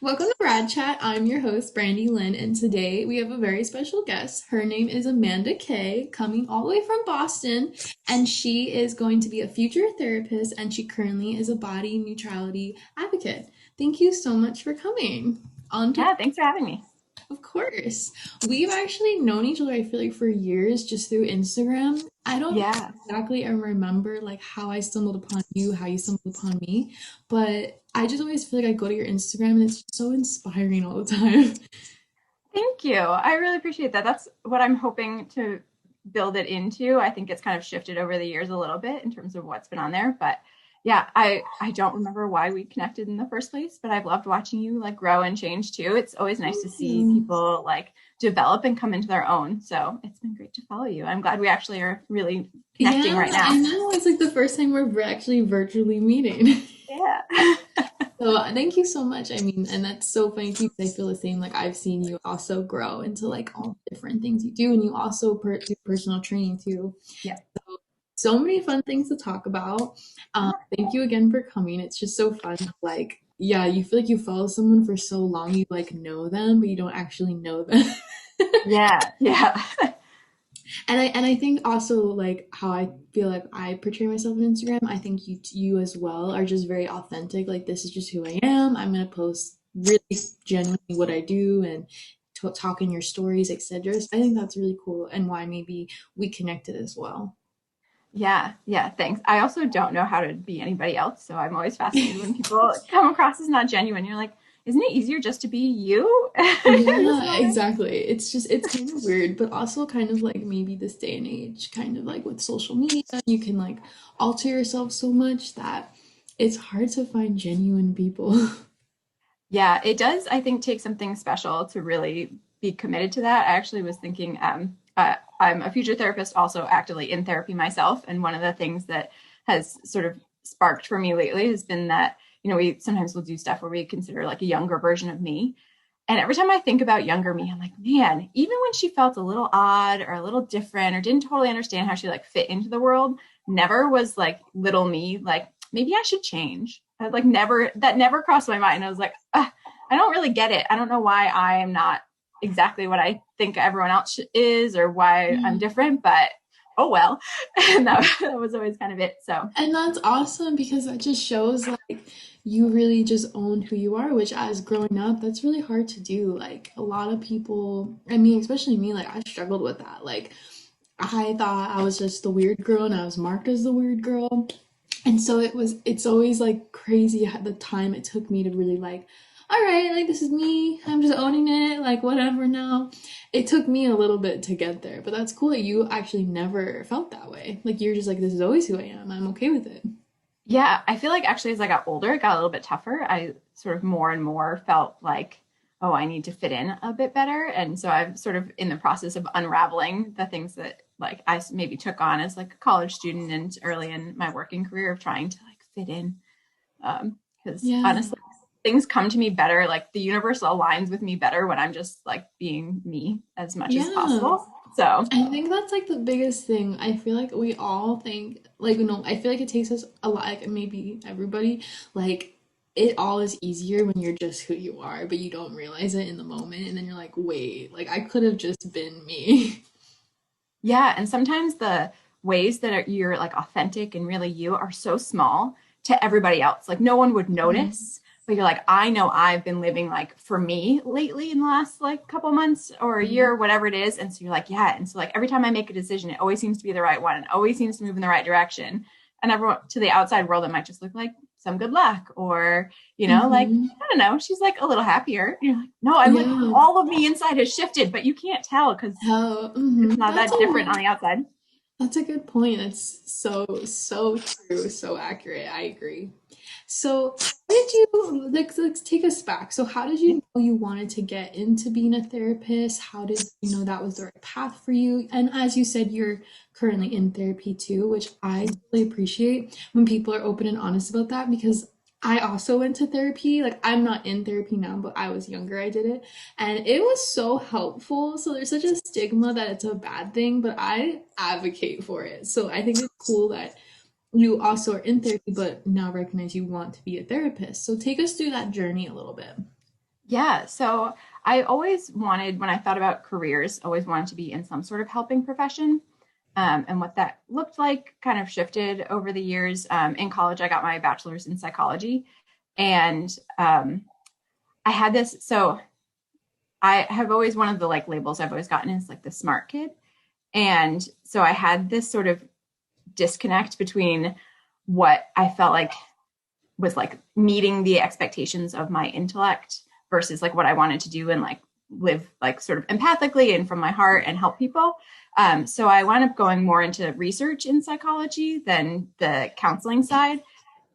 Welcome to Rad Chat. I'm your host, Brandilynn, and today we have a very special guest. Her name is Amanda Kay, coming all the way from Boston, and she is going to be a future therapist, and she currently is a body neutrality advocate. Thank you so much for coming. On to Yeah, thanks for having me. Of course. We've actually known each other, I feel like, for years just through Instagram. I don't Yeah. exactly remember like how I stumbled upon you, how you stumbled upon me, but I just always feel like I go to your Instagram and it's just so inspiring all the time. Thank you. I really appreciate that. That's what I'm hoping to build it into. I think it's kind of shifted over the years a little bit in terms of what's been on there, but yeah, I don't remember why we connected in the first place, but I've loved watching you like grow and change too. It's always nice to Thank see you. people like develop and come into their own. So it's been great to follow you. I'm glad we actually are really connecting Yeah, right now. I know. It's like the first time we're actually virtually meeting. Yeah. So thank you so much. I mean, and that's so funny too, because I feel the same. Like I've seen you also grow into like all the different things you do, and you also do personal training too. Yeah. So many fun things to talk about. Thank you again for coming. It's just so fun. Like, yeah, you feel like you follow someone for so long, you like know them, but you don't actually know them. Yeah. Yeah. And I think also like how I feel like I portray myself on Instagram, I think you as well are just very authentic. Like this is just who I am. I'm gonna post really genuinely what I do and talk in your stories, etc. So I think that's really cool and why maybe we connected as well. Yeah, yeah, thanks. I also don't know how to be anybody else, so I'm always fascinated when people come across as not genuine. You're like, isn't it easier just to be you in this Yeah, moment? exactly. It's kind of weird, but also kind of like maybe this day and age, kind of like with social media, you can like alter yourself so much that it's hard to find genuine people. Yeah, it does, I think, take something special to really be committed to that. I actually was thinking, I'm a future therapist, also actively in therapy myself. And one of the things that has sort of sparked for me lately has been that, we sometimes will do stuff where we consider like a younger version of me. And every time I think about younger me, I'm like, man, even when she felt a little odd or a little different or didn't totally understand how she like fit into the world, never was like little me, like maybe I should change. I like never, that never crossed my mind. I was like, I don't really get it. I don't know why I am not exactly what I think everyone else is or why I'm different, but oh well. And that was always kind of it. So And that's awesome because that just shows like you really just own who you are, which as growing up, that's really hard to do. Like a lot of people, I mean, especially me, like I struggled with that. Like I thought I was just the weird girl and I was marked as the weird girl. And so it's always like crazy how the time it took me to really like, all right, like this is me. I'm just owning it, like whatever now. It took me a little bit to get there, but that's cool that you actually never felt that way. Like you're just like, this is always who I am. I'm okay with it. yeah, I feel like actually as I got older, it got a little bit tougher. I sort of more and more felt like, oh, I need to fit in a bit better. And so I'm sort of in the process of unraveling the things that like maybe took on as like a college student and early in my working career of trying to like fit in. Because Yeah. honestly, things come to me better. Like the universe aligns with me better when I'm just like being me as much as Yeah. possible. So I think that's like the biggest thing. I feel like we all think like no, I feel like it takes us a lot, like maybe everybody, like it all is easier when you're just who you are, but you don't realize it in the moment, and then you're like, wait, like I could have just been me. yeah, and sometimes the ways that you're like authentic and really you are so small to everybody else. Like no one would notice, but you're like, I know I've been living like for me lately in the last like couple months or a year, whatever it is. And so you're like, yeah. And so like every time I make a decision, it always seems to be the right one and always seems to move in the right direction. And everyone to the outside world, it might just look like some good luck or, like Hmm. I don't know, she's like a little happier. You're like, no, I'm like Yeah. all of me inside has shifted, but you can't tell because How? it's not that different on the outside. That's a good point. That's so true, so accurate. I agree. So, how did you let's take us back. So, how did you know you wanted to get into being a therapist? How did you know that was the right path for you? And as you said, you're currently in therapy too, which I really appreciate when people are open and honest about that because I also went to therapy. Like, I'm not in therapy now, but I was younger, I did it. And it was so helpful. So there's such a stigma that it's a bad thing, but I advocate for it. So I think it's cool that you also are in therapy, but now recognize you want to be a therapist. So take us through that journey a little bit. Yeah. So I always wanted, when I thought about careers, always wanted to be in some sort of helping profession. And what that looked like kind of shifted over the years. In college, I got my bachelor's in psychology. And I had this, so I have always, one of the like labels I've always gotten is like the smart kid. And so I had this sort of disconnect between what I felt like was like meeting the expectations of my intellect versus like what I wanted to do and like live like sort of empathically and from my heart and help people. So I wound up going more into research in psychology than the counseling side.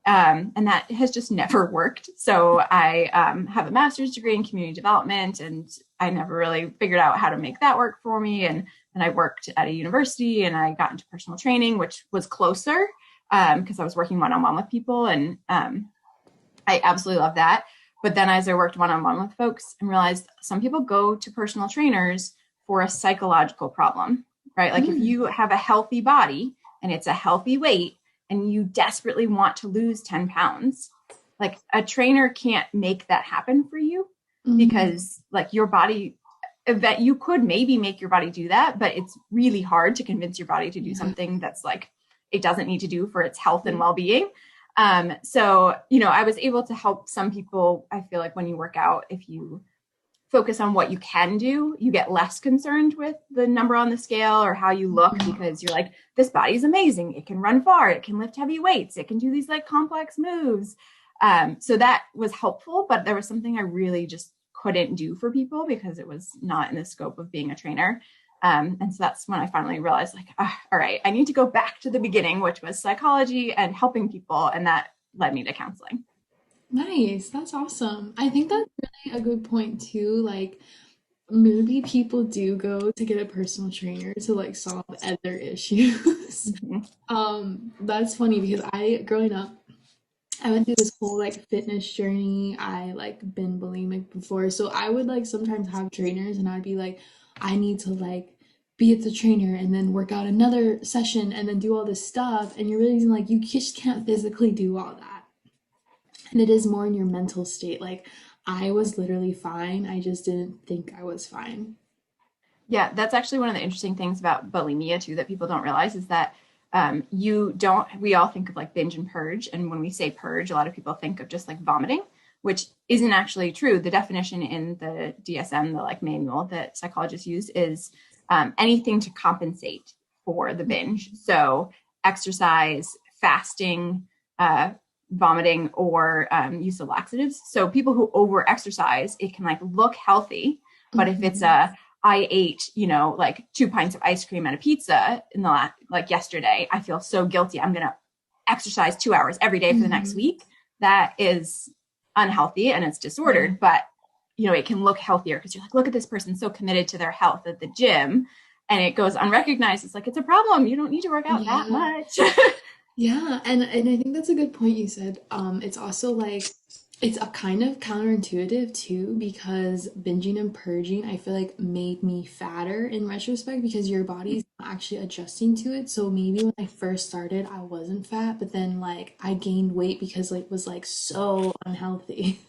And that has just never worked. So I have a master's degree in community development, and I never really figured out how to make that work for me. And then I worked at a university and I got into personal training, which was closer because I was working one on one with people. And I absolutely love that. But then as I worked one on one with folks and realized some people go to personal trainers for a psychological problem, right? Like if Mm. you have a healthy body and it's a healthy weight and you desperately want to lose 10 pounds, like a trainer can't make that happen for you Mhm. because like your body, that you could maybe make your body do that, but it's really hard to convince your body to do Yeah. something that's like it doesn't need to do for its health and well-being. So, you know, I was able to help some people. I feel like when you work out, if you focus on what you can do, you get less concerned with the number on the scale or how you look because you're like, this body is amazing. It can run far. It can lift heavy weights. It can do these like complex moves. So that was helpful, but there was something I really just couldn't do for people because it was not in the scope of being a trainer. And so that's when I finally realized, like, all right, I need to go back to the beginning, which was psychology and helping people. And that led me to counseling. Nice. That's awesome. I think that's really a good point too. Like maybe people do go to get a personal trainer to like solve other issues. Mm-hmm. That's funny because growing up, I went through this whole like fitness journey. I like been bulimic before. So I would like sometimes have trainers and I'd be like, I need to like be at the trainer and then work out another session and then do all this stuff. And you're realizing like you just can't physically do all that. And it is more in your mental state. Like I was literally fine. I just didn't think I was fine. Yeah, that's actually one of the interesting things about bulimia too that people don't realize is that you don't. We all think of like binge and purge, and when we say purge, a lot of people think of just like vomiting, which isn't actually true. The definition in the DSM, the like manual that psychologists use, is anything to compensate for the binge. So exercise, fasting, uh, vomiting, or use of laxatives. So people who over exercise, it can like look healthy, but if it's Mhm. a I ate, you know, like 2 pints of ice cream and a pizza in the like yesterday. I feel so guilty. I'm going to exercise 2 hours every day for the next Mhm. week. That is unhealthy and it's Yeah. disordered, but you know, it can look healthier because you're like, look at this person so committed to their health at the gym and it goes unrecognized. It's like, it's a problem. You don't need to work out that Yeah. much. Yeah, and I think that's a good point you said. It's also like it's a kind of counterintuitive too because binging and purging I feel like made me fatter in retrospect because your body's not actually adjusting to it. So maybe when I first started I wasn't fat, but then like I gained weight because like was like so unhealthy.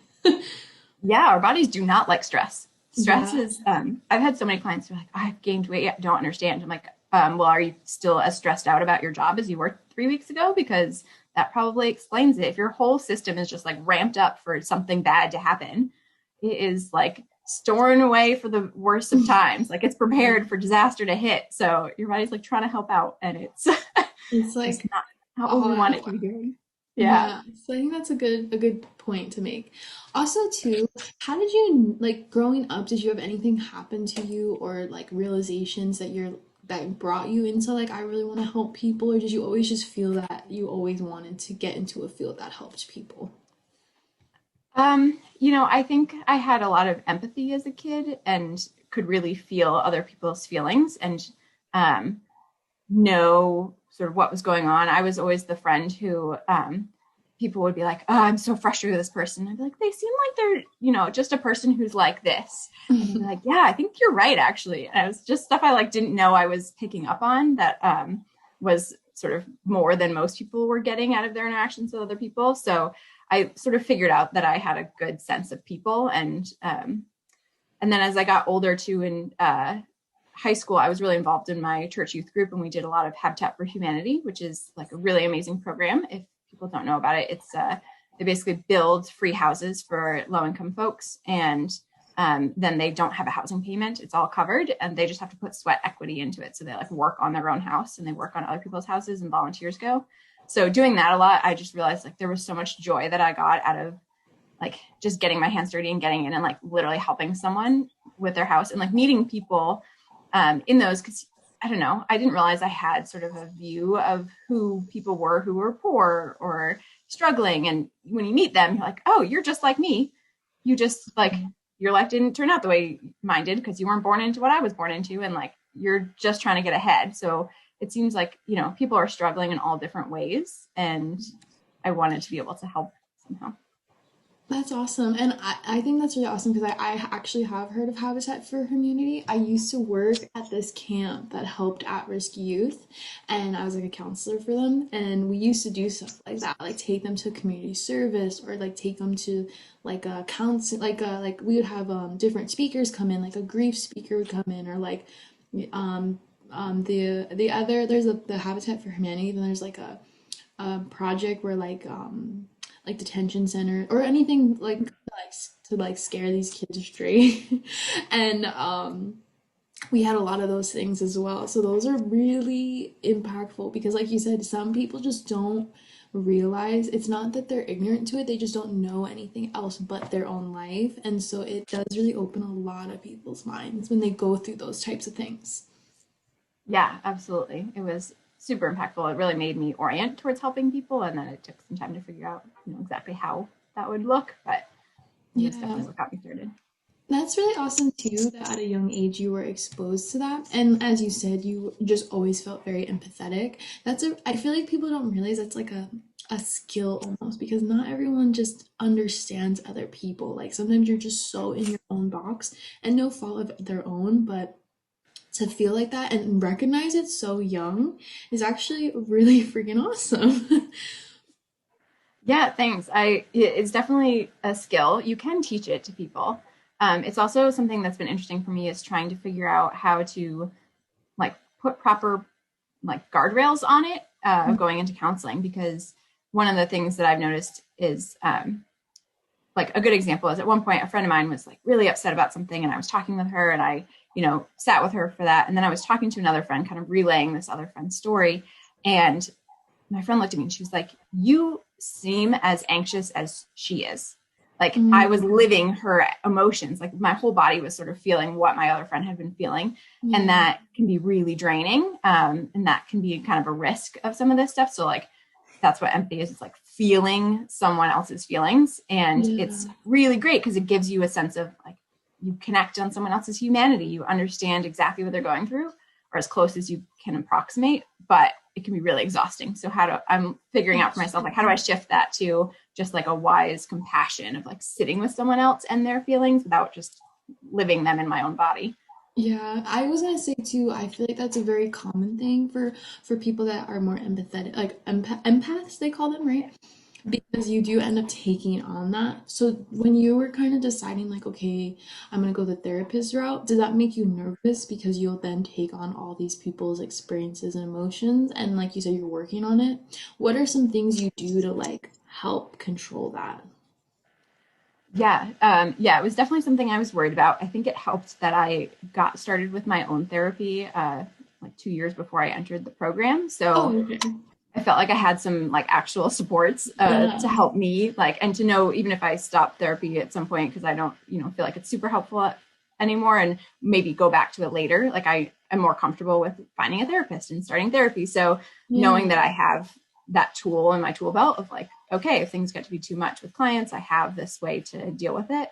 Yeah, our bodies do not like stress. Stress Yeah. is, I've had so many clients who are like, I've gained weight, I don't understand. I'm like, well, are you still as stressed out about your job as you were 3 weeks ago? Because that probably explains it. If your whole system is just like ramped up for something bad to happen, it is like storing away for the worst of times. Like it's Yeah. prepared for disaster to hit. So your body's like trying to help out and it's It's just like not what all we want out. it to be doing. Yeah. Yeah, so I think that's a good point to make. Also, too, how did you like growing up, did you have anything happen to you or like realizations that brought you into like I really want to help people, or did you always just feel that you always wanted to get into a field that helped people? You know, I think I had a lot of empathy as a kid and could really feel other people's feelings and um, know sort of what was going on. I was always the friend who people would be like, "Oh, I'm so frustrated with this person." I'd be like, "They seem like they're, you know, just a person who's like this," and they'd be like, "Yeah, I think you're right, actually." And it was just stuff I like didn't know I was picking up on that was sort of more than most people were getting out of their interactions with other people. So I sort of figured out that I had a good sense of people. And then as I got older too, in high school, I was really involved in my church youth group, and we did a lot of Habitat for Humanity, which is like a really amazing program. If people don't know about it, it's they basically build free houses for low-income folks, and then they don't have a housing payment. It's all covered, and they just have to put sweat equity into it. So they like work on their own house, and they work on other people's houses, and volunteers go. So doing that a lot, I just realized like there was so much joy that I got out of like just getting my hands dirty and getting in and like literally helping someone with their house, and like meeting people in those, because I don't know, I didn't realize I had sort of a view of who people were who were poor or struggling. And when you meet them, you're like, oh, you're just like me. You just like, your life didn't turn out the way mine did because you weren't born into what I was born into. And like, you're just trying to get ahead. So it seems like, you know, people are struggling in all different ways. And I wanted to be able to help somehow. That's awesome. And I think that's really awesome because I actually have heard of Habitat for Humanity. I used to work at this camp that helped at-risk youth, and I was like a counselor for them. And we used to do stuff like that, like take them to community service or like take them to like a counsel, like we would have different speakers come in, like a grief speaker would come in, or like the other there's the Habitat for Humanity, then there's like a project where like detention center or anything to like scare these kids straight. And we had a lot of those things as well. So those are really impactful because like you said, some people just don't realize it's not that they're ignorant to it, they just don't know anything else but their own life. And so it does really open a lot of people's minds when they go through those types of things. Yeah, absolutely. It was super impactful. It really made me orient towards helping people. And then it took some time to figure out, you know, exactly how that would look. But it was Yeah. definitely what got me started. That's really awesome too that at a young age you were exposed to that. And as you said, you just always felt very empathetic. I feel like people don't realize that's like a skill almost because not everyone just understands other people. Like sometimes you're just so in your own box and no fault of their own, but to feel like that and recognize it so young is actually really freaking awesome. Yeah, thanks. It's definitely a skill. You can teach it to people. It's also something that's been interesting for me is trying to figure out how to like put proper like guardrails on it going into counseling, because one of the things that I've noticed is like a good example is at one point a friend of mine was like really upset about something, and I was talking with her, and I, you know, sat with her for that. And then I was talking to another friend, kind of relaying this other friend's story. And my friend looked at me and she was like, you seem as anxious as she is. Like I was Mm, living her emotions. Like my whole body was sort of feeling what my other friend had been feeling. And yeah. that can be really draining. And that can be kind of a risk of some of this stuff. So like, that's what empathy is. It's like feeling someone else's feelings. And it's Yeah. really great because it gives you a sense of like, you connect on someone else's humanity. You understand exactly what they're going through, or as close as you can approximate, but it can be really exhausting. So I'm figuring out for myself, like, how do I shift that to just like a wise compassion of like sitting with someone else and their feelings without just living them in my own body. Yeah, I was gonna say too, I feel like that's a very common thing for people that are more empathetic, like empaths they call them, right? Because you do end up taking on that. So when you were kind of deciding like, okay, I'm gonna go the therapist route, does that make you nervous because you'll then take on all these people's experiences and emotions and like you said you're working on it? What are some things you do to like help control that? Yeah, it was definitely something I was worried about. I think it helped that I got started with my own therapy like 2 years before I entered the program. So Oh, okay. I felt like I had some like actual supports Yeah. to help me, like, and to know even if I stop therapy at some point, because I don't, you know, feel like it's super helpful anymore, and maybe go back to it later. Like I am more comfortable with finding a therapist and starting therapy. So Yeah. knowing that I have that tool in my tool belt of like, okay, if things get to be too much with clients, I have this way to deal with it.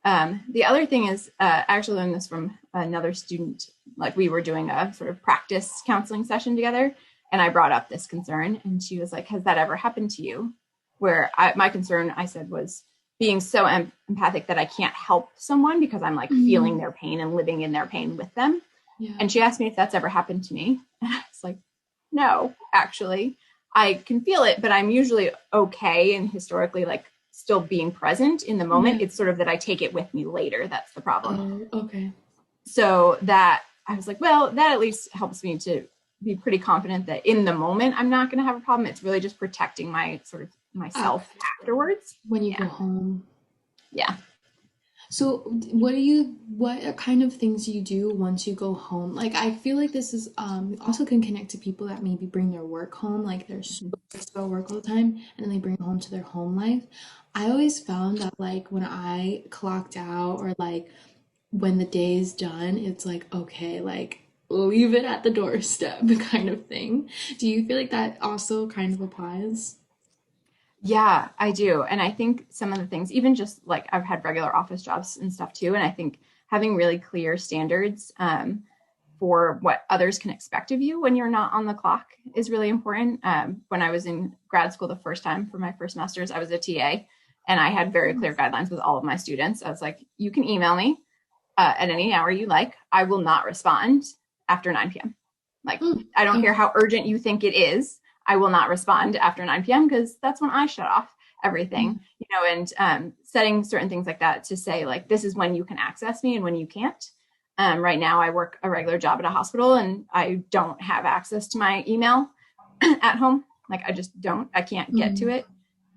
The other thing is, I actually learned this from another student. Like we were doing a sort of practice counseling session together, and I brought up this concern, and she was like, "Has that ever happened to you?" Where my concern, I said, was being so empathic that I can't help someone because I'm like feeling Mhm. their pain and living in their pain with them. Yeah. And she asked me if that's ever happened to me, and I was like, "No, actually." I can feel it, but I'm usually okay and historically like still being present in the moment. Yeah. It's sort of that I take it with me later. That's the problem. Oh, okay. So that I was like, well, that at least helps me to be pretty confident that in the moment I'm not going to have a problem. It's really just protecting my sort of myself After, afterwards. when you go Yeah. home. Yeah. So, what kind of things do you do once you go home? Like, I feel like this is also can connect to people that maybe bring their work home, like they're so stressed about work all the time, and then they bring it home to their home life. I always found that like when I clocked out or like when the day is done, it's like okay, like leave it at the doorstep kind of thing. Do you feel like that also kind of applies? Yeah, I do. And I think some of the things, even just like I've had regular office jobs and stuff too. And I think having really clear standards for what others can expect of you when you're not on the clock is really important. When I was in grad school the first time for my first master's, I was a TA and I had very clear guidelines with all of my students. I was like, you can email me at any hour you like. I will not respond after 9 p.m. Like, Mm, I don't care okay. how urgent you think it is. I will not respond after 9 p.m. because that's when I shut off everything, you know, and setting certain things like that to say, like, this is when you can access me and when you can't. Right now, I work a regular job at a hospital and I don't have access to my email at home. Like, I just don't, I can't get to Mm, it.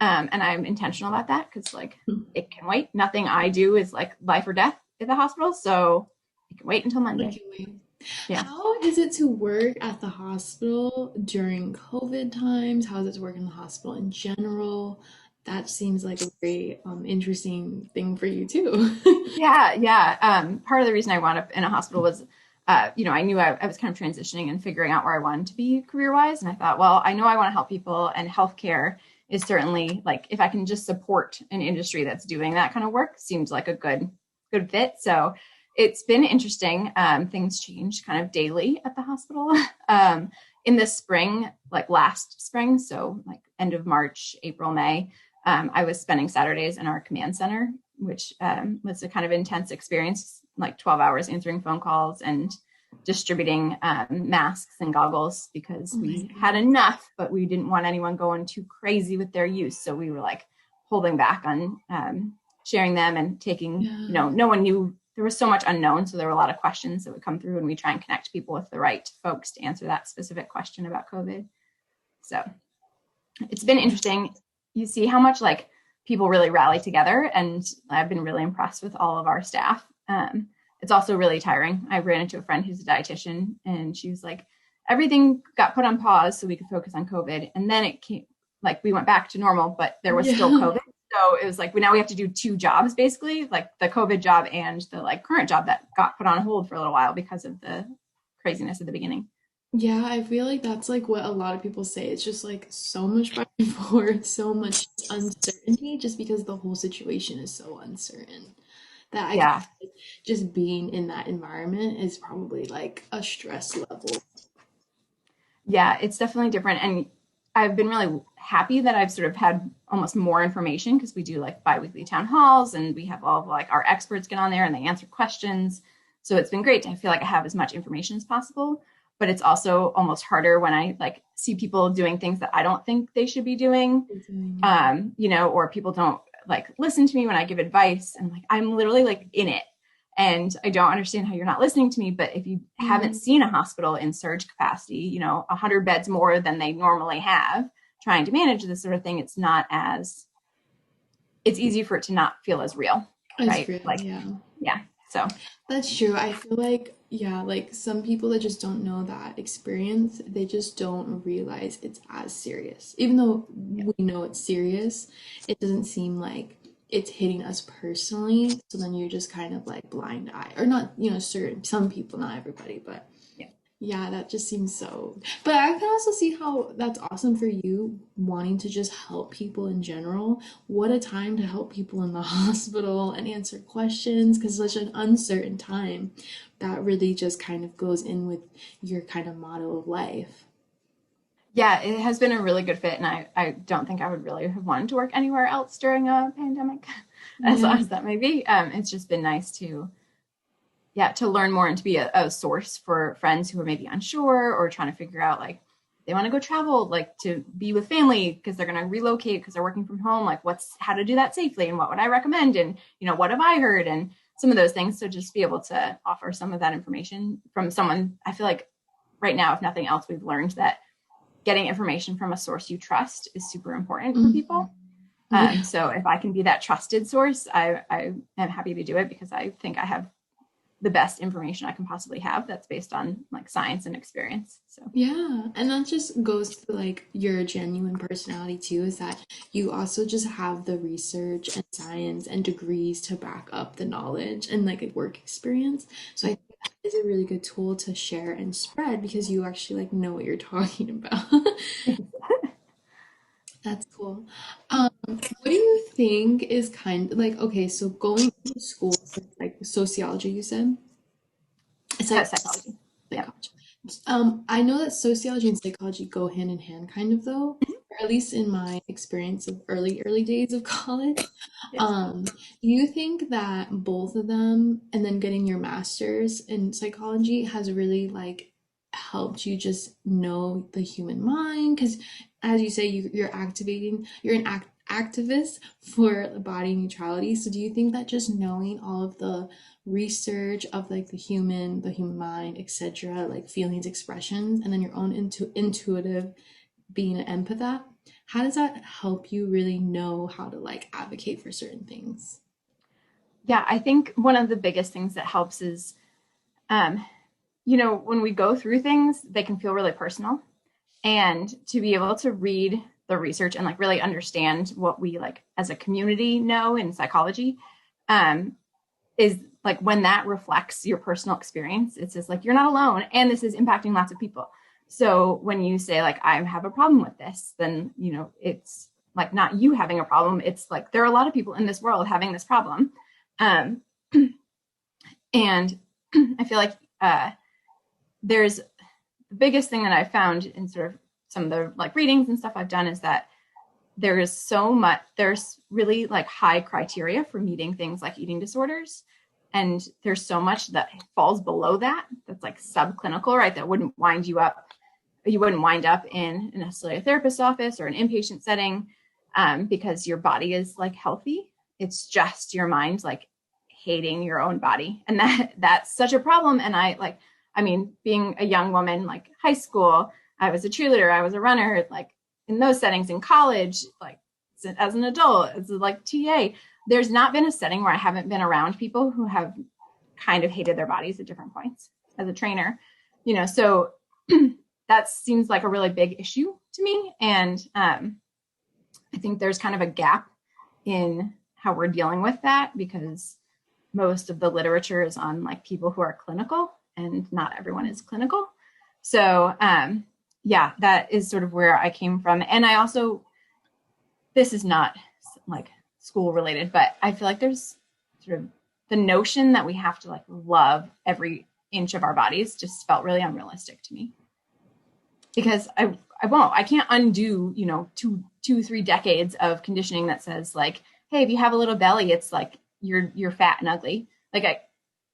And I'm intentional about that because, like, mm. it can wait. Nothing I do is like life or death at the hospital. So it can wait until I Monday. can wait. Yeah. How is it to work at the hospital during COVID times? How is it to work in the hospital in general? That seems like a very interesting thing for you too. Yeah, yeah. Part of the reason I wound up in a hospital was, you know, I knew I was kind of transitioning and figuring out where I wanted to be career wise. And I thought, well, I know I want to help people, and healthcare is certainly like if I can just support an industry that's doing that kind of work, seems like a good fit. So it's been interesting. Things change kind of daily at the hospital. In the spring, like last spring, so like end of March, April, May, I was spending Saturdays in our command center, which was a kind of intense experience, like 12 hours answering phone calls and distributing masks and goggles because Oh my we had goodness. enough, but we didn't want anyone going too crazy with their use. So we were like holding back on sharing them and taking, you Yeah. know, no one knew. There was so much unknown. So there were a lot of questions that would come through, and we try and connect people with the right folks to answer that specific question about COVID. So it's been interesting. You see how much like people really rally together, and I've been really impressed with all of our staff. It's also really tiring. I ran into a friend who's a dietitian, and she was like, everything got put on pause so we could focus on COVID, and then it came like we went back to normal, but there was still Yeah. COVID. So it was like now we have to do two jobs basically, like the COVID job and the like current job that got put on hold for a little while because of the craziness at the beginning. Yeah, I feel like that's like what a lot of people say. It's just like so much back and forth, so much uncertainty, just because the whole situation is so uncertain. That I Yeah, think just being in that environment is probably like a stress level. yeah, it's definitely different. And I've been really happy that I've sort of had almost more information because we do like biweekly town halls and we have all of like our experts get on there and they answer questions. So it's been great to feel like I have as much information as possible. But it's also almost harder when I like see people doing things that I don't think they should be doing, Yeah. you know, or people don't like listen to me when I give advice. And like, I'm literally like in it. And I don't understand how you're not listening to me. But if you haven't Mm, seen a hospital in surge capacity, you know, 100 beds more than they normally have, trying to manage this sort of thing, it's not as, it's easy for it to not feel as real, it's right? real, Like, yeah. yeah. So, That's true. I feel like, yeah, like some people that just don't know that experience, they just don't realize it's as serious. Even though yeah. we know it's serious, it doesn't seem like it's hitting us personally. So then you're just kind of like blind eye, or not, certain, some people, not everybody, but Yeah. yeah, that just seems so. But I can also see how that's awesome for you wanting to just help people in general. What a time to help people in the hospital and answer questions because such an uncertain time that really just kind of goes in with your kind of motto of life. Yeah, it has been a really good fit. And I don't think I would really have wanted to work anywhere else during a pandemic, as Yeah. long as that may be. It's just been nice to yeah, to learn more and to be a source for friends who are maybe unsure or trying to figure out like they want to go travel, like to be with family because they're going to relocate because they're working from home, like what's how to do that safely and what would I recommend, and what have I heard, and some of those things. So just be able to offer some of that information from someone. I feel like right now, if nothing else, we've learned that getting information from a source you trust is super important for Mhm. people. Yeah. So if I can be that trusted source, I am happy to do it because I think I have the best information I can possibly have that's based on like science and experience. So Yeah, and that just goes to like your genuine personality too, is that you also just have the research and science and degrees to back up the knowledge and like a work experience. So I think that is a really good tool to share and spread because you actually like know what you're talking about. That's cool. What do you think is kind like okay, so going to school, like sociology, you said? It's like psychology. Yeah. psychology. I know that sociology and psychology go hand in hand, kind of though, or at least in my experience of early days of college. Yes. Do you think that both of them and then getting your master's in psychology has really like helped you just know the human mind? Because as you say, you're an activist for body neutrality. So do you think that just knowing all of the research of like the human mind, etc., like feelings, expressions, and then your own intuitive being an empath, how does that help you really know how to like advocate for certain things? Yeah, I think one of the biggest things that helps is, um, when we go through things, they can feel really personal. And to be able to read the research and like really understand what we like as a community know in psychology, um, is like when that reflects your personal experience, it's just like you're not alone and this is impacting lots of people. So when you say like I have a problem with this, then it's like not you having a problem, it's like there are a lot of people in this world having this problem. um, and I feel like there's the biggest thing that I found in sort of some of the like readings and stuff I've done is that there's really like high criteria for meeting things like eating disorders. And there's so much that falls below that that's like subclinical, right? That wouldn't wind you up. You wouldn't wind up in necessarily a therapist's office or an inpatient setting, because your body is like healthy. It's just your mind like hating your own body. And that's such a problem. And I mean, being a young woman, like high school, I was a cheerleader, I was a runner, like in those settings in college, like as an adult, as like TA, there's not been a setting where I haven't been around people who have kind of hated their bodies at different points as a trainer, so that seems like a really big issue to me. And I think there's kind of a gap in how we're dealing with that because most of the literature is on like people who are clinical and not everyone is clinical. So yeah, that is sort of where I came from. And I also, this is not like school related, but I feel like there's sort of the notion that we have to like love every inch of our bodies just felt really unrealistic to me because I can't undo, 3 decades of conditioning that says like, hey, if you have a little belly, it's like you're fat and ugly. Like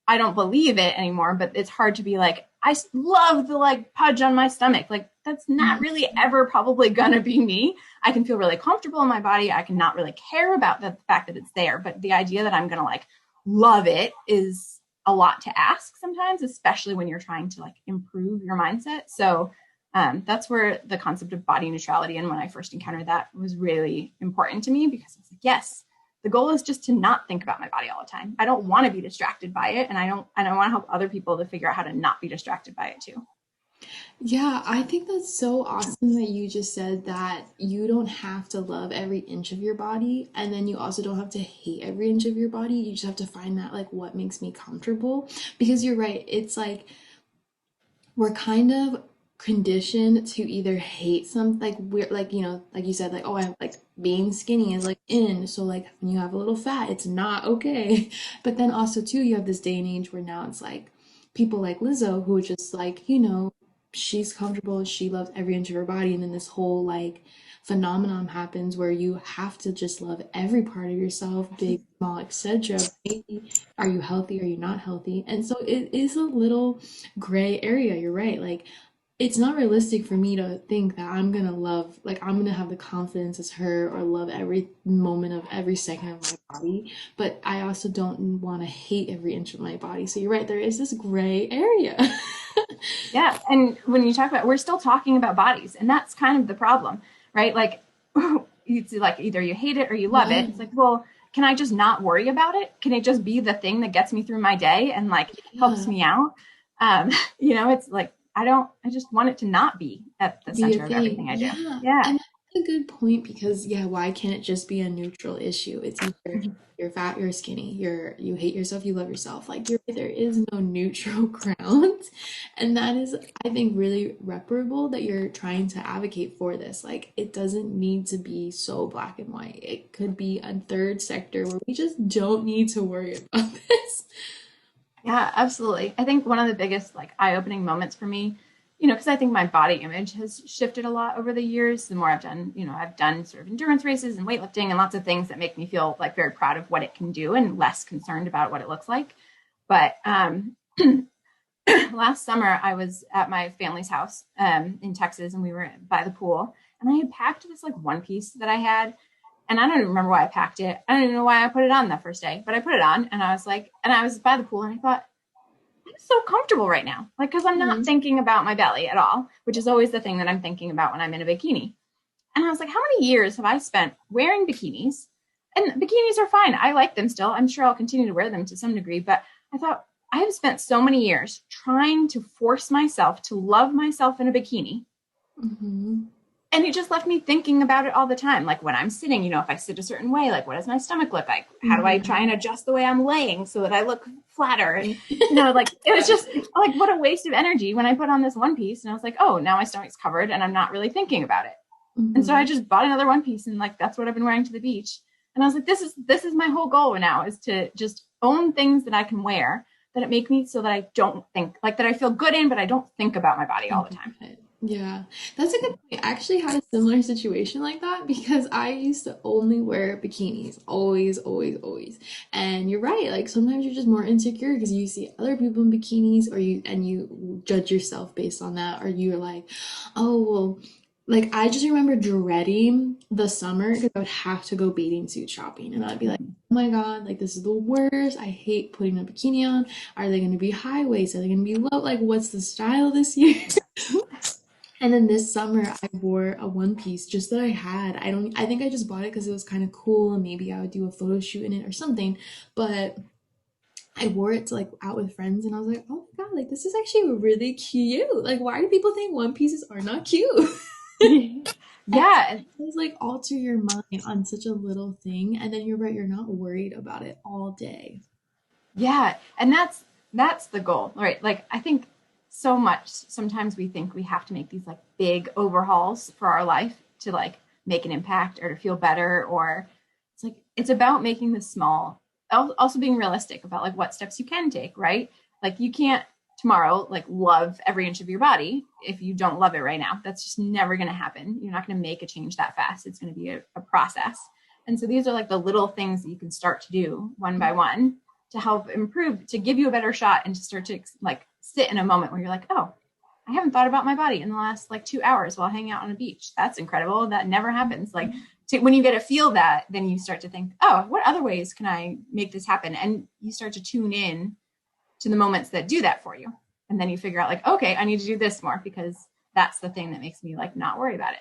I don't believe it anymore, but it's hard to be like, I love the like pudge on my stomach. Like that's not really ever probably gonna be me. I can feel really comfortable in my body. I can not really care about the fact that it's there, but the idea that I'm gonna like love it is a lot to ask sometimes, especially when you're trying to like improve your mindset. So that's where the concept of body neutrality and when I first encountered that was really important to me because it's like, yes, the goal is just to not think about my body all the time. I don't want to be distracted by it, and I don't want to help other people to figure out how to not be distracted by it too. Yeah, I think that's so awesome that you just said that you don't have to love every inch of your body, and then you also don't have to hate every inch of your body. You just have to find that, like, what makes me comfortable. Because you're right, it's like we're kind of conditioned to either hate some like we're like like you said like oh I like being skinny is like in so like when you have a little fat it's not okay but then also too you have this day and age where now it's like people like Lizzo who are just like she's comfortable, she loves every inch of her body, and then this whole like phenomenon happens where you have to just love every part of yourself, big, small, etc. Are you healthy? Are you not healthy? And so it is a little gray area. You're right. Like it's not realistic for me to think that I'm gonna love, like, I'm gonna have the confidence as her or love every moment of every second of my body, but I also don't want to hate every inch of my body. So you're right, there is this gray area. Yeah. And when you talk about, we're still talking about bodies, and that's kind of the problem, right? Like, it's like either you hate it or you love Yeah, it. It's like, well, can I just not worry about it? Can it just be the thing that gets me through my day and like helps yeah. me out? Um, it's like, I just want it to not be at the Be a center of thing. everything I do. Yeah. Yeah. And that's a good point because yeah, why can't it just be a neutral issue? It's either you're fat, you're skinny, you hate yourself, you love yourself. Like there is no neutral ground. And that is, I think, really reparable that you're trying to advocate for this. Like it doesn't need to be so black and white. It could be a third sector where we just don't need to worry about this. Yeah, absolutely. I think one of the biggest like eye-opening moments for me, because I think my body image has shifted a lot over the years. The more I've done, I've done sort of endurance races and weightlifting and lots of things that make me feel like very proud of what it can do and less concerned about what it looks like. But last summer I was at my family's house in Texas, and we were by the pool, and I had packed this like one piece that I had, and I don't even remember why I packed it. I don't even know why I put it on that first day, but I put it on, and I was by the pool, and I thought, I'm so comfortable right now. Like, because I'm not Mhm. thinking about my belly at all, which is always the thing that I'm thinking about when I'm in a bikini. And I was like, how many years have I spent wearing bikinis? And bikinis are fine. I like them still. I'm sure I'll continue to wear them to some degree. But I thought, I have spent so many years trying to force myself to love myself in a bikini, Mhm. and it just left me thinking about it all the time. Like when I'm sitting, if I sit a certain way, like what does my stomach look like? How do I try Mhm. and adjust the way I'm laying so that I look flatter? And, like it was Yeah. just like, what a waste of energy when I put on this one piece and I was like, oh, now my stomach's covered and I'm not really thinking about it. And so I Mhm. just bought another one piece, and like that's what I've been wearing to the beach. And I was like, this is my whole goal now, is to just own things that I can wear that it make me so that I don't think like that I feel good in, but I don't think about my body all Think the time. about it. Yeah, that's a good point. I actually had a similar situation like that because I used to only wear bikinis, always, always, always. And you're right, like sometimes you're just more insecure because you see other people in bikinis, or you judge yourself based on that, or you're like, oh well, like I just remember dreading the summer because I would have to go bathing suit shopping, and I'd be like, Mm-hmm. oh my God, like this is the worst. I hate putting a bikini on. Are they going to be high waist? Are they going to be low? Like, what's the style this year? And then this summer I wore a one piece just that I had. I think I just bought it because it was kind of cool and maybe I would do a photo shoot in it or something. But I wore it to like out with friends and I was like, oh my God, like this is actually really cute. Like why do people think one pieces are not cute? And Yeah, and it's like alter your mind on such a little thing and then you're right, you're not worried about it all day. yeah, and that's the goal, right? Like I think so much sometimes we think we have to make these like big overhauls for our life to like make an impact or to feel better, or it's like it's about making the small, also being realistic about like what steps you can take, right? Like you can't tomorrow like love every inch of your body if you don't love it right now. That's just never going to happen. You're not going to make a change that fast. It's going to be a process. And so these are like the little things that you can start to do one by one to help improve, to give you a better shot, and to start to like sit in a moment where you're like, oh, I haven't thought about my body in the last like 2 hours while hanging out on a beach. That's incredible. That never happens. Like when you get to feel that, then you start to think, oh, what other ways can I make this happen? And you start to tune in to the moments that do that for you. And then you figure out like, okay, I need to do this more because that's the thing that makes me like not worry about it.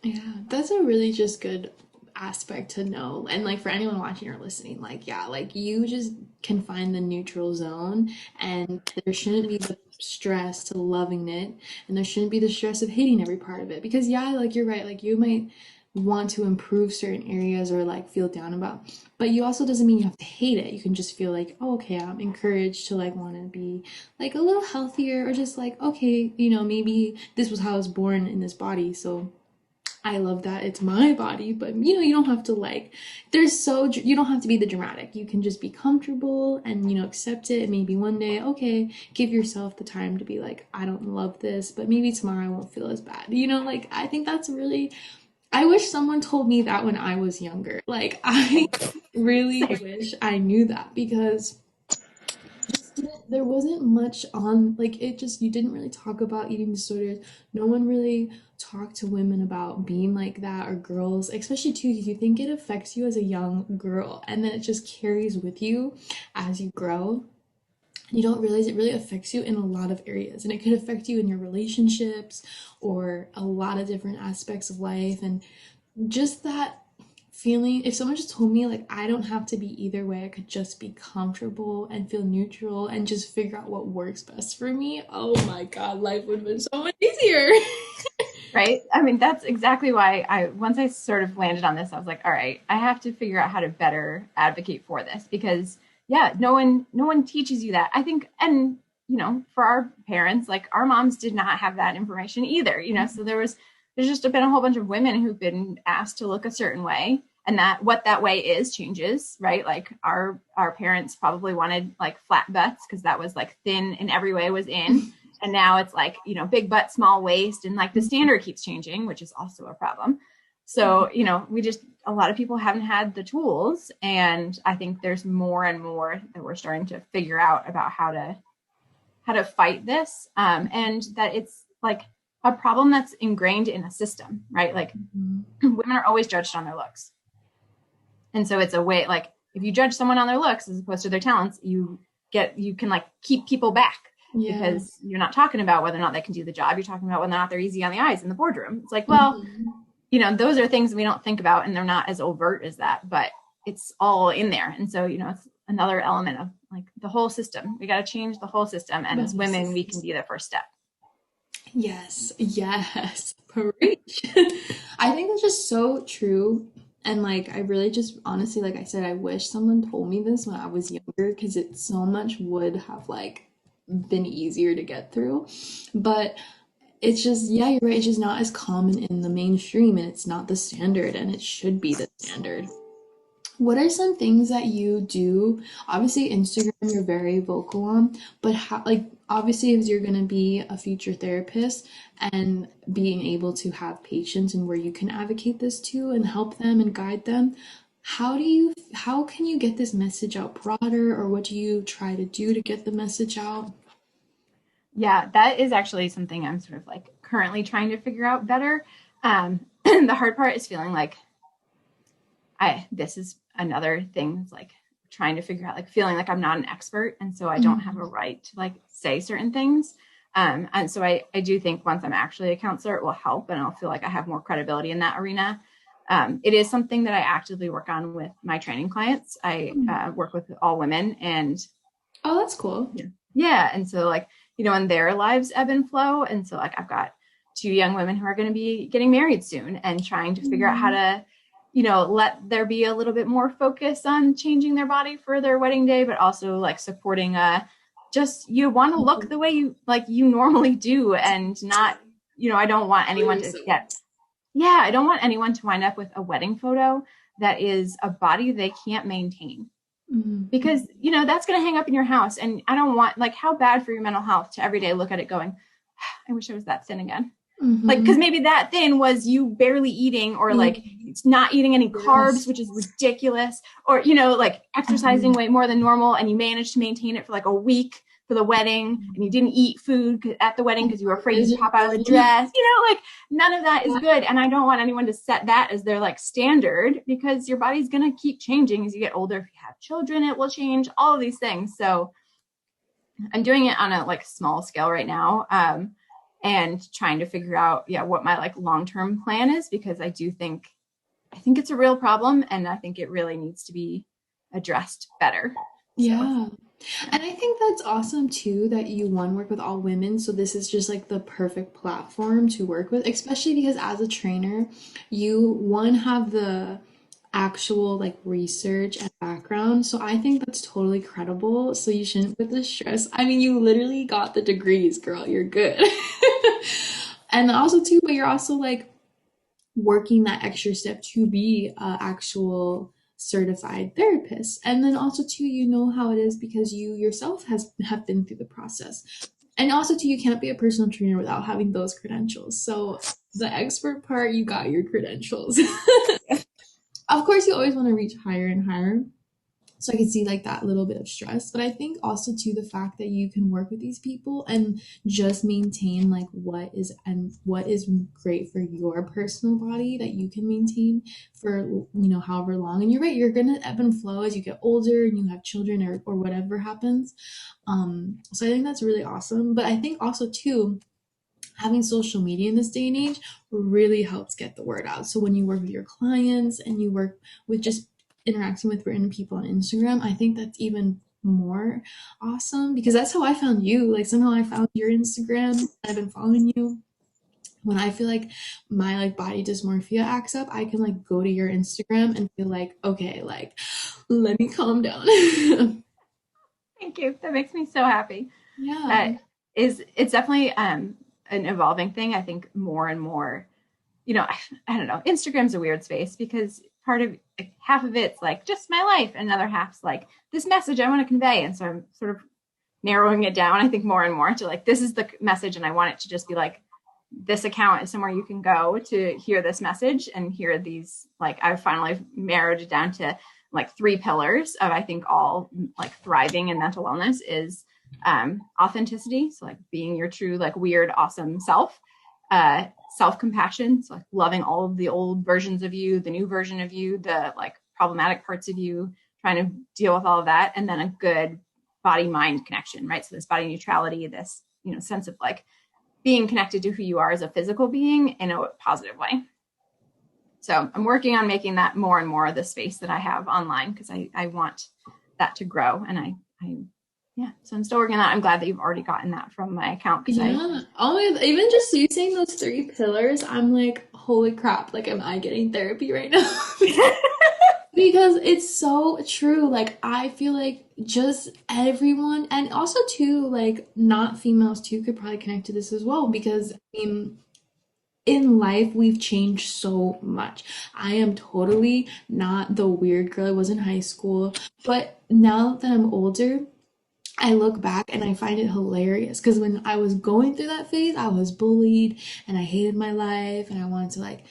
Yeah, that's a really just good aspect to know. And like for anyone watching or listening, like yeah, like you just can find the neutral zone and there shouldn't be the stress to loving it and there shouldn't be the stress of hating every part of it. Because yeah, like you're right, like you might want to improve certain areas or like feel down about, but you also doesn't mean you have to hate it. You can just feel like, oh, okay, I'm encouraged to like want to be like a little healthier or just like, okay, maybe this was how I was born in this body, so I love that it's my body, but you don't have to like, you don't have to be the dramatic. You can just be comfortable and, accept it. And maybe one day, okay, give yourself the time to be like, I don't love this, but maybe tomorrow I won't feel as bad. Like, I think that's really, I wish someone told me that when I was younger. Like, I really wish I knew that because there wasn't much on, like, it just, you didn't really talk about eating disorders. No one really talked to women about being like that, or girls, especially too, because you think it affects you as a young girl and then it just carries with you as you grow. You don't realize it really affects you in a lot of areas, and it could affect you in your relationships or a lot of different aspects of life. And just that feeling, if someone just told me like I don't have to be either way, I could just be comfortable and feel neutral and just figure out what works best for me, oh my god, life would have been so much easier. Right? I mean, that's exactly why once I sort of landed on this, I was like, all right, I have to figure out how to better advocate for this because yeah, no one teaches you that. I think, and for our parents, like our moms did not have that information either, so there's just been a whole bunch of women who've been asked to look a certain way, and that what that way is changes, right? Like our parents probably wanted like flat butts because that was like thin in every way was in. And now it's like, big butt, small waist, and like the standard keeps changing, which is also a problem. So, a lot of people haven't had the tools. And I think there's more and more that we're starting to figure out about how to fight this. And that it's like a problem that's ingrained in a system, right? Like women are always judged on their looks. And so it's a way, like if you judge someone on their looks as opposed to their talents, you can like keep people back. Yeah. Because you're not talking about whether or not they can do the job. You're talking about whether or not they're easy on the eyes in the boardroom. It's like, well, those are things we don't think about, and they're not as overt as that, but it's all in there. And so, it's another element of like the whole system. We got to change the whole system. And as women, we can be the first step. Yes, yes. Preach. I think that's just so true. And like, I really just honestly, like I said, I wish someone told me this when I was younger because it so much would have like been easier to get through. But it's just, yeah, you're right. It's just not as common in the mainstream, and it's not the standard, and it should be the standard. What are some things that you do? Obviously, Instagram, you're very vocal on, but how, like, obviously, if you're going to be a future therapist and being able to have patients and where you can advocate this to and help them and guide them, how can you get this message out broader, or what do you try to do to get the message out? Yeah, that is actually something I'm sort of like currently trying to figure out better. The hard part is feeling like this is another thing. It's like trying to figure out, like feeling like I'm not an expert. And so I don't have a right to like say certain things. And so I do think once I'm actually a counselor, it will help, and I'll feel like I have more credibility in that arena. It is something that I actively work on with my training clients. I work with all women, and Oh, that's cool. yeah. And so like, and their lives ebb and flow. And so like, I've got two young women who are going to be getting married soon and trying to figure out how to, let there be a little bit more focus on changing their body for their wedding day, but also like supporting just you want to look the way you normally do, and not, I don't want anyone to get, I don't want anyone to wind up with a wedding photo that is a body they can't maintain. Because, that's going to hang up in your house. And I don't want, like, how bad for your mental health to every day look at it going, I wish I was that thin again. Like, because maybe that thin was you barely eating, or like it's not eating any carbs, which is ridiculous, or, like exercising way more than normal, and you managed to maintain it for like a week for the wedding, and you didn't eat food at the wedding because you were afraid to pop out of the dress, like none of that is good. And I don't want anyone to set that as their like standard, because your body's going to keep changing as you get older. If you have children, it will change, all of these things. So I'm doing it on a like small scale right now. And trying to figure out, what my like long-term plan is, because I think it's a real problem, and I think it really needs to be addressed better. Yeah. And I think that's awesome too that you work with all women. So this is just like the perfect platform to work with, especially because as a trainer, you have the actual like research and background. So I think that's totally credible. So you shouldn't put the stress. I mean, you literally got the degrees, girl. You're good. And also too, but you're also like working that extra step to be a actual certified therapist. And then also too, how it is because you yourself have been through the process. And also too, you can't be a personal trainer without having those credentials. So the expert part, you got your credentials. Of course, you always want to reach higher and higher. So I could see like that little bit of stress. But I think also too the fact that you can work with these people and just maintain like what is great for your personal body that you can maintain for however long. And you're right, you're gonna ebb and flow as you get older and you have children or whatever happens. So I think that's really awesome. But I think also too having social media in this day and age really helps get the word out. So when you work with your clients and you work with just interacting with random people on Instagram, I think that's even more awesome because that's how I found you. Like somehow I found your Instagram. I've been following you. When I feel like my like body dysmorphia acts up, I can like go to your Instagram and feel like, okay, like let me calm down. Thank you. That makes me so happy. Yeah. It's definitely an evolving thing. I think more and more, I don't know. Instagram's a weird space because part of like, half of it's like just my life, and another half's like this message I want to convey. And so I'm sort of narrowing it down, I think, more and more to like this is the message, and I want it to just be like this account is somewhere you can go to hear this message and hear these. Like I've finally narrowed it down to like 3 pillars of I think all like thriving in mental wellness is authenticity, so like being your true like weird awesome self, self-compassion, so like loving all of the old versions of you, the new version of you, the like problematic parts of you, trying to deal with all of that, and then a good body mind connection, right? So this body neutrality, this sense of like being connected to who you are as a physical being in a positive way. So I'm working on making that more and more the space that I have online because I want that to grow. And yeah, so I'm still working on that. I'm glad that you've already gotten that from my account because Yeah. Oh, even just you saying those 3 pillars, I'm like, holy crap, like, am I getting therapy right now? Because it's so true. Like, I feel like just everyone, and also too, like, not females too could probably connect to this as well. Because, I mean, in life, we've changed so much. I am totally not the weird girl I was in high school. But now that I'm older, I look back and I find it hilarious because when I was going through that phase, I was bullied and I hated my life and I wanted to like,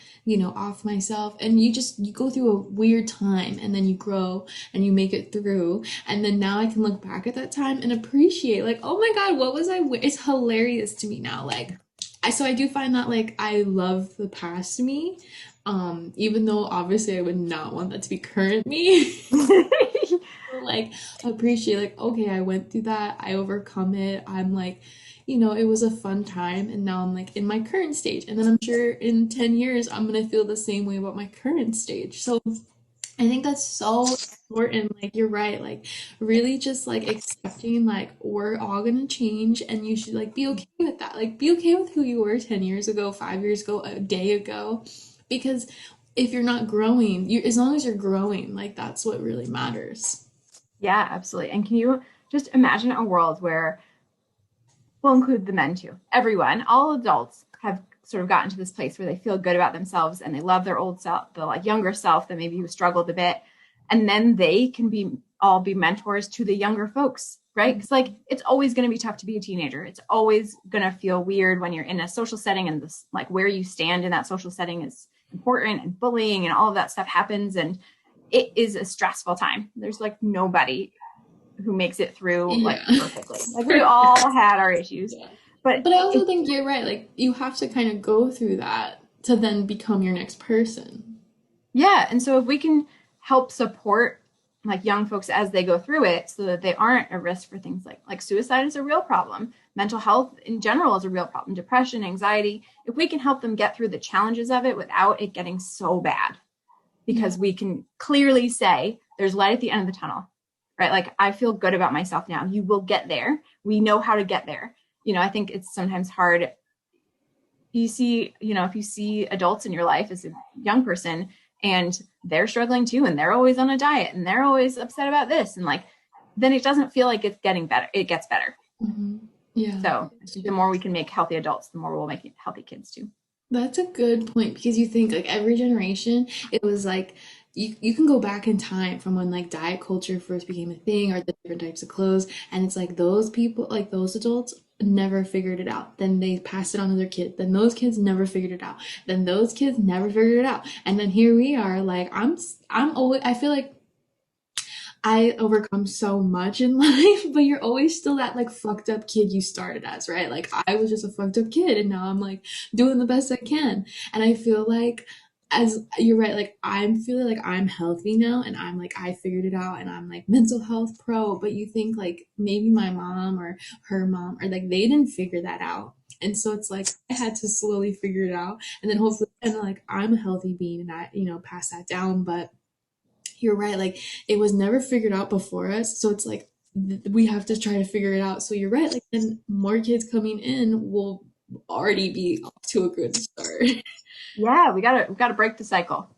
off myself. And you go through a weird time and then you grow and you make it through. And then now I can look back at that time and appreciate like, oh my God, what was it's hilarious to me now. Like, I do find that like I love the past me. Even though obviously I would not want that to be current me. Like appreciate like okay, I went through that, I overcome it, I'm like it was a fun time and now I'm like in my current stage and then I'm sure in 10 years I'm gonna feel the same way about my current stage. So I think that's so important. Like you're right, like really just like accepting like we're all gonna change and you should like be okay with that, like be okay with who you were 10 years ago, 5 years ago, a day ago, because if you're not growing, you as long as you're growing, like that's what really matters. yeah, absolutely. And can you just imagine a world where we'll include the men too, everyone, all adults have sort of gotten to this place where they feel good about themselves and they love their old self, the like younger self that maybe who struggled a bit, and then they can be mentors to the younger folks, right? Because like it's always going to be tough to be a teenager. It's always going to feel weird when you're in a social setting and this like where you stand in that social setting is important, and bullying and all of that stuff happens, and it is a stressful time. There's like nobody who makes it through like Yeah. perfectly. Like we all had our issues, Yeah. but But I also think you're right. Like you have to kind of go through that to then become your next person. yeah. And so if we can help support like young folks as they go through it so that they aren't a risk for things like suicide is a real problem. Mental health in general is a real problem. Depression, anxiety. If we can help them get through the challenges of it without it getting so bad, Yeah. because we can clearly say there's light at the end of the tunnel, right? Like I feel good about myself now. You will get there. We know how to get there. I think it's sometimes hard. If you see adults in your life as a young person and they're struggling too, and they're always on a diet and they're always upset about this, and like, then it doesn't feel like it's getting better. It gets better. Hmm. Yeah. So I think the more we can make healthy adults, the more we'll make healthy kids too. That's a good point because you think like every generation, it was like you can go back in time from when like diet culture first became a thing or the different types of clothes, and it's like those people, like those adults never figured it out. Then they passed it on to their kids. Then those kids never figured it out. Then those kids never figured it out. And then here we are, like I'm always I feel like I overcome so much in life, but you're always still that like fucked up kid you started as, right? Like I was just a fucked up kid and now I'm like doing the best I can. And I feel like as you're right, like I'm feeling like I'm healthy now and I'm like I figured it out and I'm like mental health pro, but you think like maybe my mom or her mom or like they didn't figure that out. And so it's like I had to slowly figure it out and then hopefully and like I'm a healthy being and I, pass that down, but you're right, like it was never figured out before us, so it's like we have to try to figure it out. So you're right, like then more kids coming in will already be off to a good start. Yeah, we gotta break the cycle.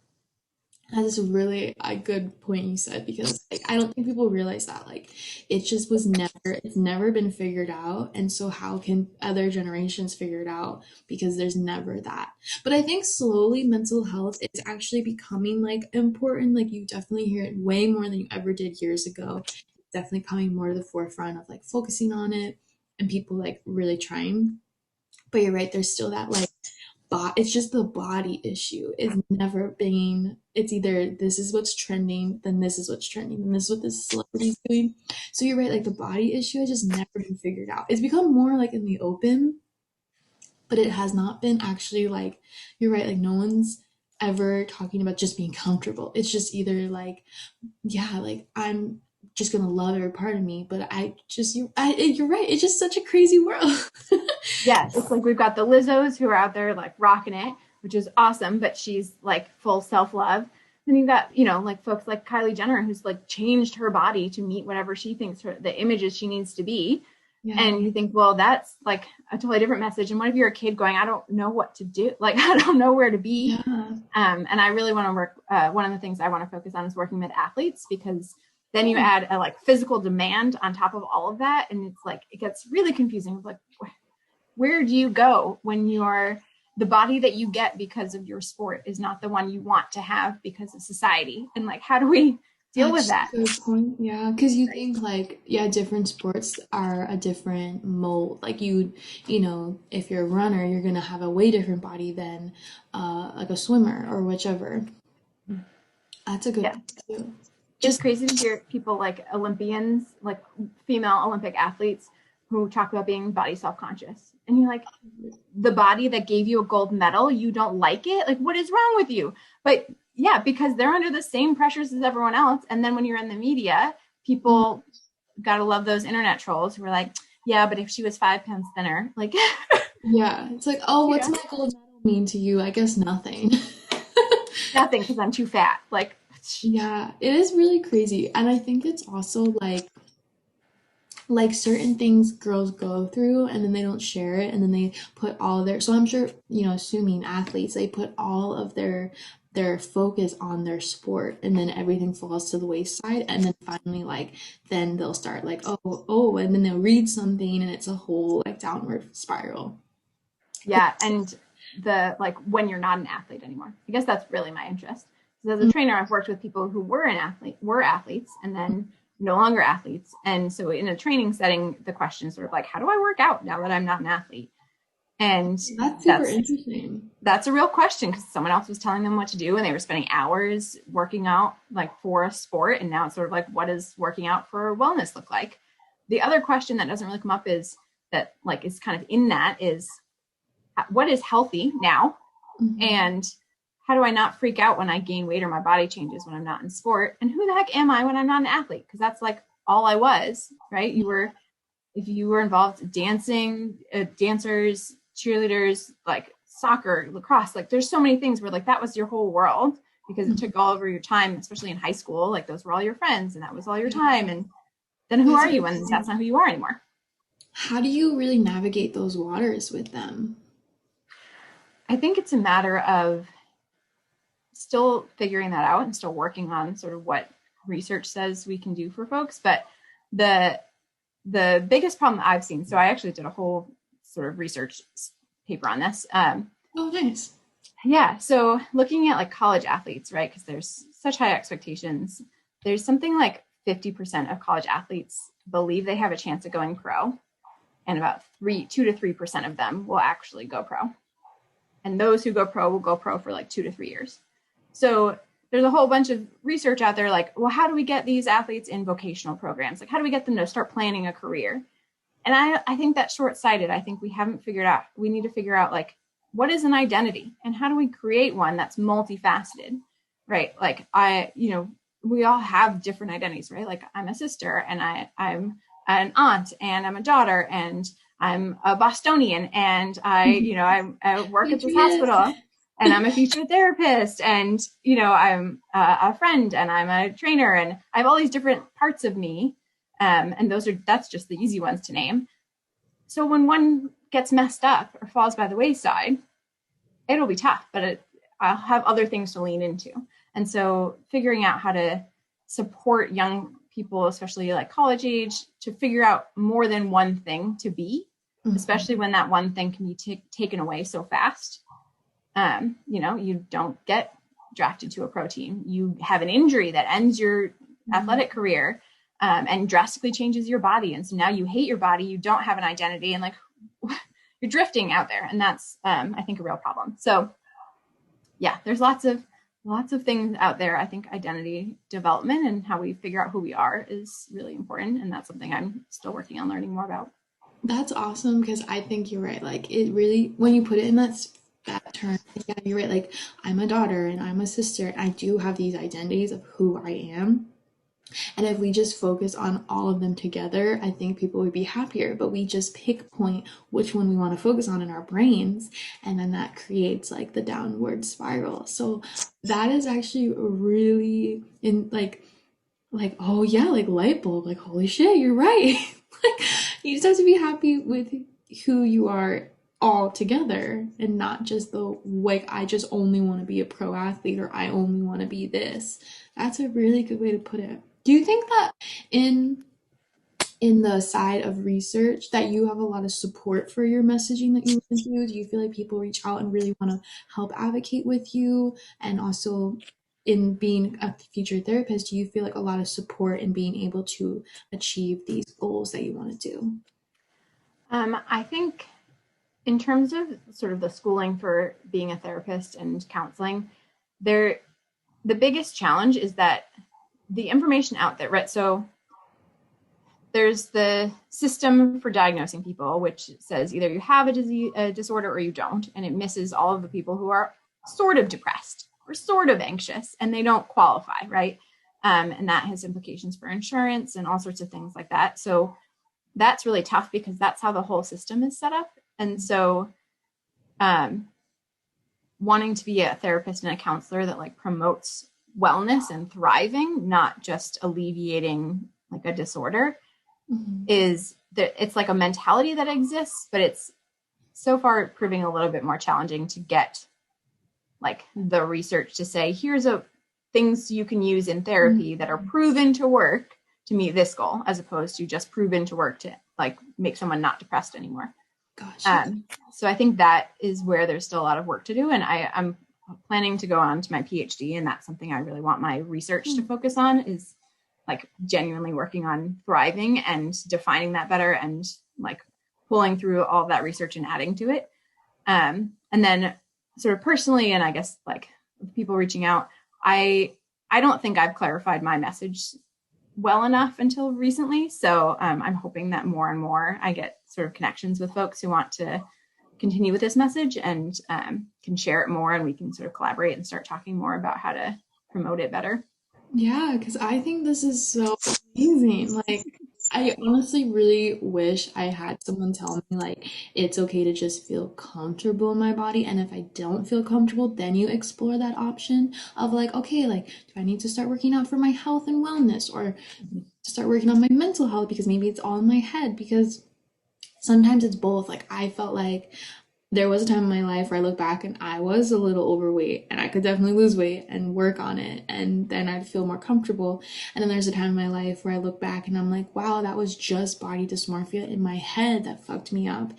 That is really a good point you said because like, I don't think people realize that like it just was never it's never been figured out, and so how can other generations figure it out because there's never that. But I think slowly mental health is actually becoming like important. Like you definitely hear it way more than you ever did years ago. It's definitely coming more to the forefront of like focusing on it and people like really trying. But you're right, there's still that like it's just the body issue is never being it's either this is what's trending then this is what's trending and this is what this celebrity's doing. So you're right, like the body issue has just never been figured out. It's become more like in the open, but it has not been actually like you're right, like no one's ever talking about just being comfortable. It's just either like yeah, like I'm just gonna love every part of me, but you're right, it's just such a crazy world. Yes, it's like we've got the Lizzos who are out there like rocking it, which is awesome, but she's like full self-love. Then you've got, like folks like Kylie Jenner who's like changed her body to meet whatever she thinks the images she needs to be. Yeah. And you think, well, that's like a totally different message. And what if you're a kid going, I don't know what to do? Like, I don't know where to be. Yeah. And I really want to work. One of the things I want to focus on is working with athletes because then you Oh, add a like physical demand on top of all of that. And it's like, it gets really confusing. Like, where do you go when the body that you get because of your sport is not the one you want to have because of society? And like, how do we deal with that's that? a good point. Yeah, because you Right. think like, yeah, different sports are a different mold. Like if you're a runner, you're gonna have a way different body than like a swimmer or whichever. That's a good Yeah. point too. It's Just crazy to hear people like Olympians, like female Olympic athletes who talk about being body self-conscious. And you're like, the body that gave you a gold medal, you don't like it? Like, what is wrong with you? But yeah, because they're under the same pressures as everyone else. And then when you're in the media, mm, people gotta love those internet trolls who are like, yeah, but if she was 5 pounds thinner, like, yeah, it's like, oh, what's yeah, my gold medal mean to you? I guess nothing. nothing because I'm too fat. Like, Yeah, it is really crazy. And I think it's also like certain things girls go through and then they don't share it and then they put all their so I'm sure assuming athletes they put all of their focus on their sport and then everything falls to the wayside and then finally like then they'll start like oh and then they'll read something and it's a whole like downward spiral. yeah. And like when you're not an athlete anymore, I guess that's really my interest. So as a trainer, I've worked with people who were athletes and then no longer athletes. And so in a training setting, the question is sort of like, how do I work out now that I'm not an athlete? And That's super that's interesting. that's a real question because someone else was telling them what to do and they were spending hours working out like for a sport. And now it's sort of like, what does working out for wellness look like? The other question that doesn't really come up is that like is kind of in that is what is healthy now? Mhm. And how do I not freak out when I gain weight or my body changes when I'm not in sport? And who the heck am I when I'm not an athlete? Because that's like all I was, right? If you were involved dancing, dancers, cheerleaders, like soccer, lacrosse, like there's so many things where like that was your whole world because it took all over your time, especially in high school. Like those were all your friends and that was all your time. And then who That's are a you good when that's point. not who you are anymore? How do you really navigate those waters with them? I think it's a matter of still figuring that out and still working on sort of what research says we can do for folks. But the the biggest problem I've seen, so I actually did a whole sort of research paper on this. Oh, nice. Yeah, so looking at like college athletes, right? Because there's such high expectations. There's something like 50% of college athletes believe they have a chance of going pro, and about 2 to 3% of them will actually go pro. And those who go pro will go pro for like 2 to 3 years. So there's a whole bunch of research out there like, well, how do we get these athletes in vocational programs? Like, how do we get them to start planning a career? And I think that's short-sighted. I think we haven't figured out, we need to figure out like, what is an identity and how do we create one that's multifaceted, right? Like we all have different identities, right? Like I'm a sister and I'm an aunt and I'm a daughter and I'm a Bostonian and I work at this Patriot. hospital and I'm a future therapist and, I'm a friend and I'm a trainer and I have all these different parts of me. And that's just the easy ones to name. So when one gets messed up or falls by the wayside, it'll be tough, but I'll have other things to lean into. And so figuring out how to support young people, especially like college age, to figure out more than one thing to be, especially when that one thing can be taken away so fast. You don't get drafted to a pro team. You have an injury that ends your athletic career and drastically changes your body. And so now you hate your body, you don't have an identity, and like you're drifting out there. And that's, I think, a real problem. So yeah, there's lots of things out there. I think identity development and how we figure out who we are is really important. And that's something I'm still working on learning more about. That's awesome because I think you're right. Like it really, when you put it in that term, yeah, you're right. Like I'm a daughter and I'm a sister. And I do have these identities of who I am. And if we just focus on all of them together, I think people would be happier. But we just pinpoint which one we want to focus on in our brains, and then that creates like the downward spiral. So that is actually really in like oh yeah, like light bulb, like holy shit, you're right. Like you just have to be happy with who you are all together and not just the like I just only want to be a pro athlete or I only want to be this. That's a really good way to put it. Do you think that in the side of research that you have a lot of support for your messaging that you want to do? Do you feel like people reach out and really want to help advocate with you? And also in being a future therapist, do you feel like a lot of support in being able to achieve these goals that you want to do? I think in terms of sort of the schooling for being a therapist and counseling, the biggest challenge is that the information out there, right? So there's the system for diagnosing people, which says either you have a disorder or you don't, and it misses all of the people who are sort of depressed or sort of anxious, and they don't qualify, right? And that has implications for insurance and all sorts of things like that. So that's really tough because that's how the whole system is set up. And so wanting to be a therapist and a counselor that like promotes wellness and thriving, not just alleviating like a disorder, is that it's like a mentality that exists, but it's so far proving a little bit more challenging to get like the research to say, here's things you can use in therapy that are proven to work to meet this goal, as opposed to just proven to work to like make someone not depressed anymore. Gotcha. So I think that is where there's still a lot of work to do. And I'm planning to go on to my PhD, and that's something I really want my research to focus on, is like genuinely working on thriving and defining that better and like pulling through all of that research and adding to it. And then sort of personally, and I guess like people reaching out, I don't think I've clarified my message well enough until recently. So I'm hoping that more and more I get sort of connections with folks who want to continue with this message and can share it more, and we can sort of collaborate and start talking more about how to promote it better. Yeah, because I think this is so amazing. Like, I honestly really wish I had someone tell me, like, it's okay to just feel comfortable in my body. And if I don't feel comfortable, then you explore that option of, like, okay, like, do I need to start working out for my health and wellness or to start working on my mental health because maybe it's all in my head? Because sometimes it's both. Like, I felt like there was a time in my life where I look back and I was a little overweight and I could definitely lose weight and work on it and then I'd feel more comfortable. And then there's a time in my life where I look back and I'm like, wow, that was just body dysmorphia in my head that fucked me up.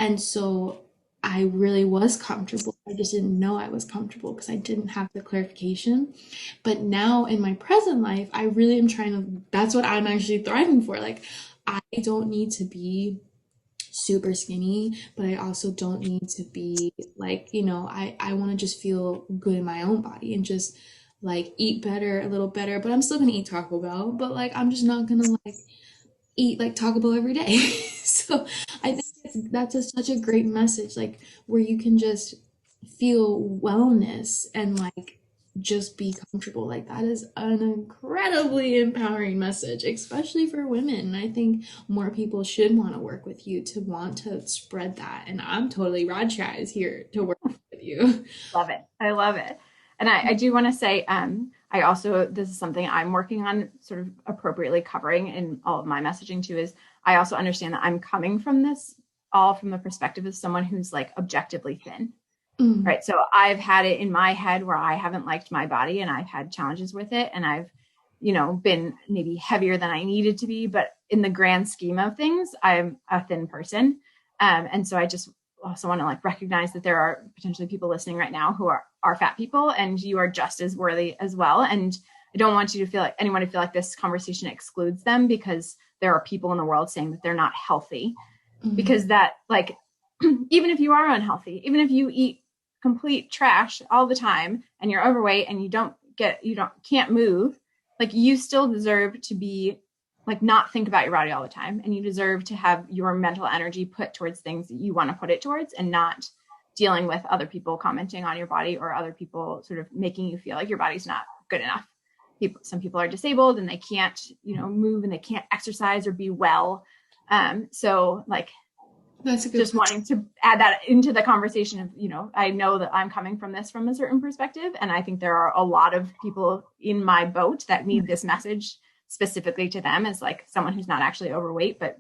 And so I really was comfortable. I just didn't know I was comfortable because I didn't have the clarification. But now in my present life, I really am trying to, that's what I'm actually thriving for. Like, I don't need to be super skinny, but I also don't need to be like, I want to just feel good in my own body and just like eat better, a little better, but I'm still gonna eat Taco Bell, but like I'm just not gonna like eat like Taco Bell every day. So I think that's just such a great message, like where you can just feel wellness and like just be comfortable. Like that is an incredibly empowering message, especially for women. And I think more people should want to work with you to want to spread that. And I'm totally Rod Tries here to work with you. Love it. I love it. And I do want to say, I also, this is something I'm working on sort of appropriately covering in all of my messaging too, is I also understand that I'm coming from this all from the perspective of someone who's like objectively thin, Mm, right? So I've had it in my head where I haven't liked my body and I've had challenges with it. And I've, been maybe heavier than I needed to be, but in the grand scheme of things, I'm a thin person. And so I just also want to like recognize that there are potentially people listening right now who are fat people, and you are just as worthy as well. And I don't want you to feel like anyone to feel like this conversation excludes them because there are people in the world saying that they're not healthy, mm, because that like, even if you are unhealthy, even if you eat complete trash all the time and you're overweight and can't move, like you still deserve to be like not think about your body all the time, and you deserve to have your mental energy put towards things that you want to put it towards, and not dealing with other people commenting on your body or other people sort of making you feel like your body's not good enough. Some people are disabled and they can't move, and they can't exercise or be well. So like that's a good just point. wanting to add that into the conversation of, I know that I'm coming from this from a certain perspective. And I think there are a lot of people in my boat that need this message specifically to them, as like someone who's not actually overweight, but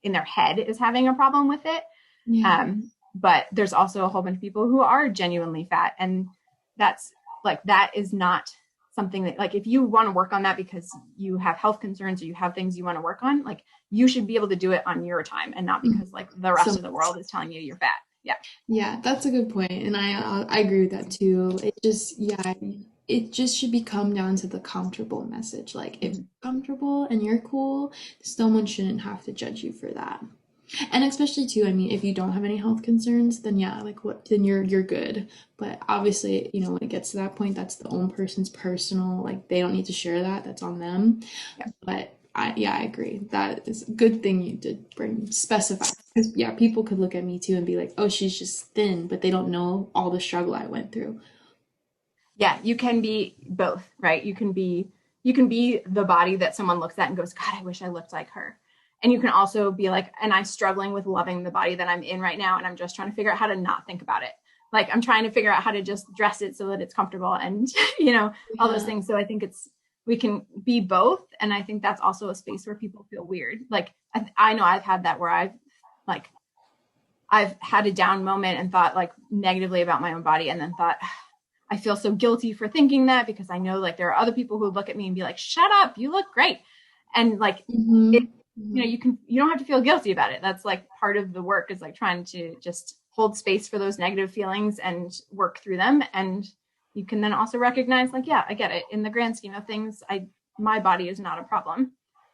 in their head is having a problem with it. Yeah. But there's also a whole bunch of people who are genuinely fat. And that's like, that is not something that, like, if you want to work on that because you have health concerns or you have things you want to work on, like you should be able to do it on your time, and not because like the rest So of the world is telling you you're fat. Yeah. yeah, that's a good point, and I agree with that too. It just yeah, it just should be come down to the comfortable message. Like if Mm-hmm. you're comfortable and you're cool, someone shouldn't have to judge you for that. And especially too, I mean, if you don't have any health concerns, then yeah, like what, then you're good. But obviously, when it gets to that point, that's the own person's personal, like they don't need to share that. That's on them. Yeah. But I agree. That is a good thing you did specify. Because yeah, people could look at me too and be like, oh, she's just thin, but they don't know all the struggle I went through. Yeah, you can be both, right? You can be the body that someone looks at and goes, God, I wish I looked like her. And you can also be like, and I'm struggling with loving the body that I'm in right now, and I'm just trying to figure out how to not think about it. Like I'm trying to figure out how to just dress it so that it's comfortable, and all those Yeah. things. So I think we can be both. And I think that's also a space where people feel weird. Like I know I've had that where like I've had a down moment and thought like negatively about my own body, and then thought, I feel so guilty for thinking that, because I know like there are other people who would look at me and be like, shut up, you look great. And like, it, Hmm. Hmm. you don't have to feel guilty about it. That's like part of the work, is like trying to just hold space for those negative feelings and work through them. And you can then also recognize like, yeah, I get it. In the grand scheme of things, my body is not a problem,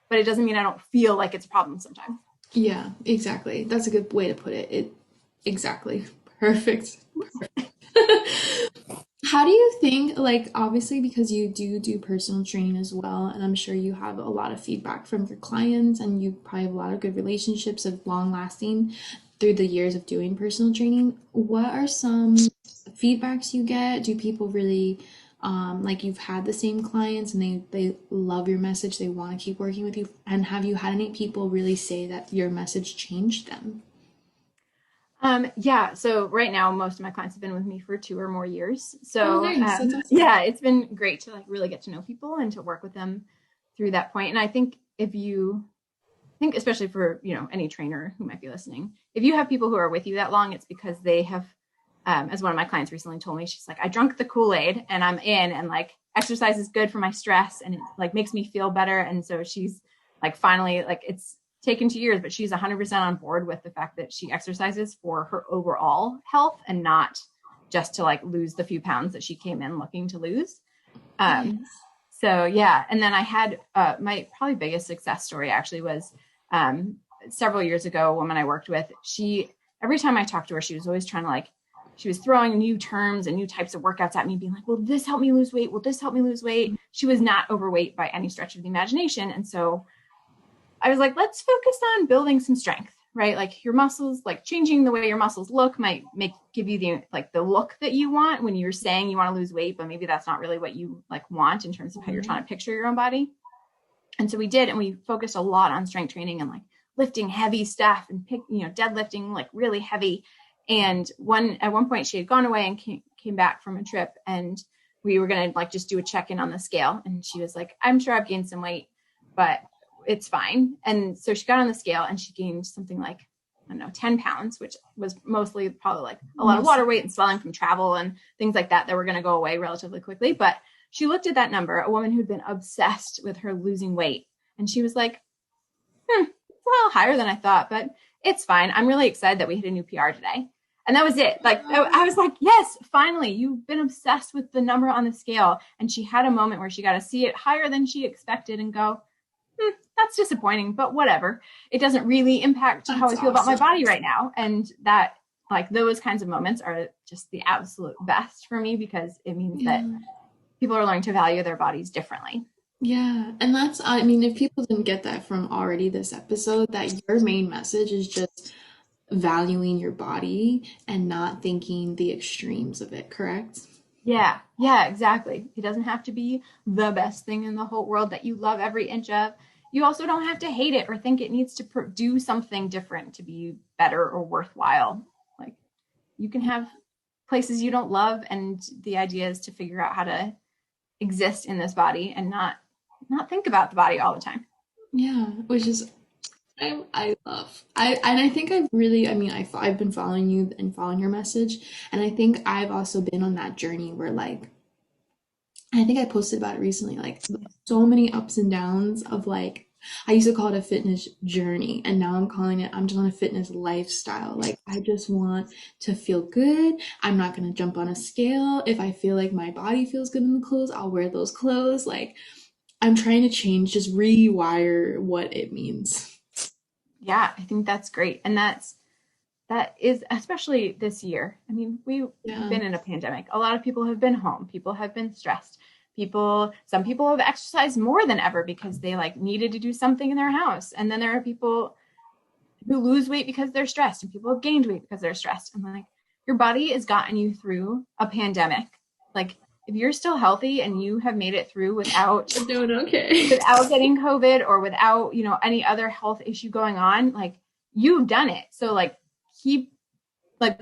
but it doesn't mean I don't feel like it's a problem sometimes. Yeah, exactly. That's a good way to put it. Exactly. Perfect. How do you think, like, obviously, because you do personal training as well, and I'm sure you have a lot of feedback from your clients, and you probably have a lot of good relationships of long lasting through the years of doing personal training. What are some feedbacks you get? Do people really, like, you've had the same clients and they love your message, they want to keep working with you? And have you had any people really say that your message changed them? Yeah. So right now, most of my clients have been with me for 2 or more years. Oh, So, nice. That's awesome. yeah, it's been great to like really get to know people and to work with them through that point. And I think especially for, any trainer who might be listening, if you have people who are with you that long, it's because they have, as one of my clients recently told me, she's like, I drunk the Kool-Aid and I'm in, and like exercise is good for my stress and it like makes me feel better. And so she's like, finally, like it's taken 2 years, but she's 100% on board with the fact that she exercises for her overall health and not just to like lose the few pounds that she came in looking to lose. Um, Nice. so yeah. And then I had, my probably biggest success story actually was, um, several years ago, a woman I worked with, every time I talked to her, she was always trying to like she was throwing new terms and new types of workouts at me, being like, will this help me lose weight? Will this help me lose weight? She was not overweight by any stretch of the imagination. And so I was like, let's focus on building some strength, right? Like your muscles, like changing the way your muscles look might give you the look that you want when you're saying you want to lose weight, but maybe that's not really what you like want in terms of how you're trying to picture your own body. And so we did, and we focused a lot on strength training and like lifting heavy stuff and deadlifting like really heavy. And at one point she had gone away and came back from a trip, and we were going to like just do a check-in on the scale. And she was like, I'm sure I've gained some weight, but it's fine. And so she got on the scale and she gained something like, I don't know, 10 pounds, which was mostly probably like a lot of water weight and swelling from travel and things like that were going to go away relatively quickly. But she looked at that number, a woman who'd been obsessed with her losing weight. And she was like, it's a little higher than I thought, but it's fine. I'm really excited that we hit a new PR today. And that was it. Like, I was like, yes, finally, you've been obsessed with the number on the scale. And she had a moment where she got to see it higher than she expected and go, that's disappointing, but whatever. It doesn't really impact how I feel about my body right now. And that, like, those kinds of moments are just the absolute best for me, because it means that people are learning to value their bodies differently. Yeah. And that's, I mean, if people didn't get that from already this episode, that your main message is just valuing your body and not thinking the extremes of it, correct? Yeah, exactly. It doesn't have to be the best thing in the whole world that you love every inch of. You also don't have to hate it or think it needs to do something different to be better or worthwhile. Like, you can have places you don't love, and the idea is to figure out how to exist in this body and not think about the body all the time. Yeah, which is I love. I think I've really, I mean, I've been following you and following your message, and I think I've also been on that journey where, like, I think I posted about it recently, like so many ups and downs of, like, I used to call it a fitness journey, and now I'm calling it, I'm just on a fitness lifestyle. Like, I just want to feel good. I'm not gonna jump on a scale. If I feel like my body feels good in the clothes, I'll wear those clothes. Like, I'm trying to change, just rewire what it means. Yeah, I think that's great. And that is especially this year. I mean, we've Yeah. been in a pandemic. A lot of people have been home. People have been stressed. Some people have exercised more than ever because they like needed to do something in their house. And then there are people who lose weight because they're stressed, and people have gained weight because they're stressed. And like, your body has gotten you through a pandemic. Like, if you're still healthy and you have made it through without Doing okay. without getting COVID or without, any other health issue going on, like, you've done it. So like,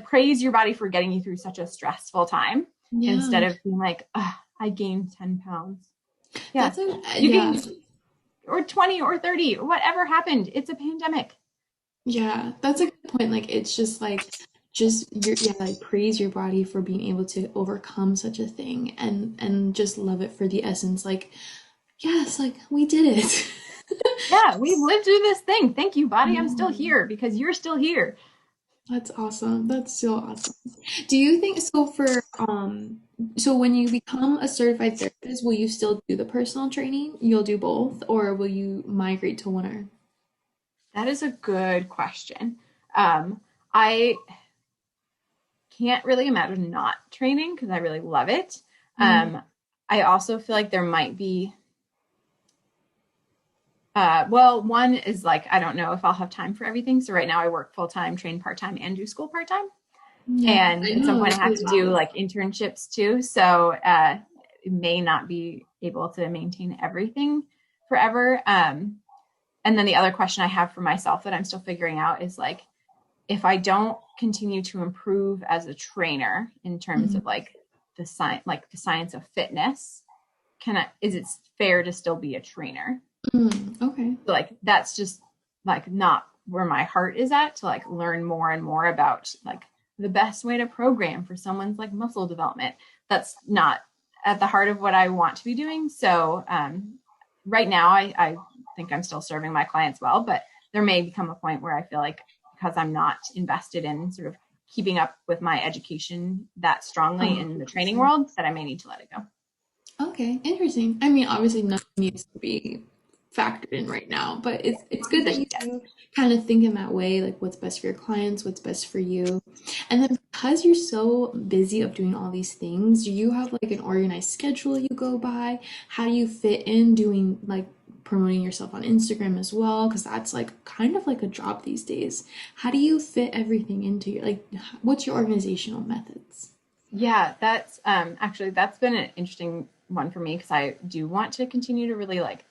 praise your body for getting you through such a stressful time, Yeah. instead of being like, I gained 10 pounds. Yeah. You gained, or 20 or 30, or whatever happened. It's a pandemic. Yeah, that's a good point. Like, it's just like, like, praise your body for being able to overcome such a thing, and just love it for the essence. Like, yes, like, we did it. Yeah, we've lived through this thing. Thank you, body. I'm still here because you're still here. That's awesome. That's so awesome. Do you think so so when you become a certified therapist, will you still do the personal training? You'll do both, or will you migrate to one? That is a good question. I can't really imagine not training because I really love it. I also feel like there might be, one is like, I don't know if I'll have time for everything. So right now I work full-time, train part-time, and do school part-time. Yeah, And at some point I have to do like internships too. So it may not be able to maintain everything forever. And then the other question I have for myself that I'm still figuring out is like, if I don't continue to improve as a trainer in terms of like the science of fitness, is it fair to still be a trainer? Okay. So like, that's just like not where my heart is at, to like learn more and more about like the best way to program for someone's like muscle development. That's not at the heart of what I want to be doing. So right now I think I'm still serving my clients well, but there may become a point where I feel like, because I'm not invested in sort of keeping up with my education that strongly in the training world, that I may need to let it go. Okay, interesting. I mean, obviously nothing needs to be factored in right now. But it's good that you Yes. do kind of think in that way, like what's best for your clients, what's best for you. And then because you're so busy of doing all these things, do you have like an organized schedule you go by? How do you fit in doing like promoting yourself on Instagram as well? Because that's like kind of like a job these days. How do you fit everything into your like what's your organizational methods? Yeah, that's actually that's been an interesting one for me because I do want to continue to really like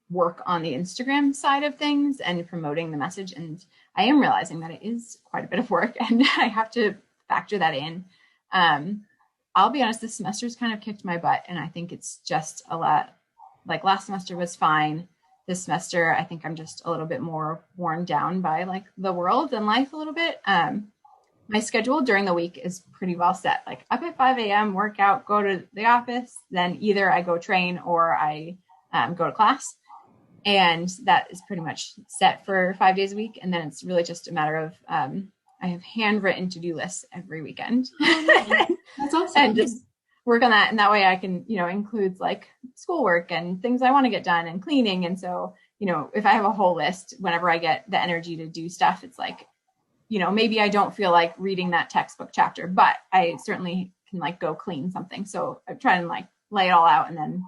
work on the Instagram side of things and promoting the message. And I am realizing that it is quite a bit of work and I have to factor that in. Um, I'll be honest, this semester's kind of kicked my butt. And I think it's just a lot like last semester was fine. This semester, I think I'm just a little bit more worn down by like the world and life a little bit. My schedule during the week is pretty well set. Like up at 5 a.m., work out, go to the office, then either I go train or I go to class. And that is pretty much set for 5 days a week. And then it's really just a matter of I have handwritten to-do lists every weekend. Oh, nice. That's And awesome. just work on that. And that way I can, includes like schoolwork and things I want to get done and cleaning. And so, if I have a whole list, whenever I get the energy to do stuff, it's like, maybe I don't feel like reading that textbook chapter, but I certainly can like go clean something. So I try and like lay it all out and then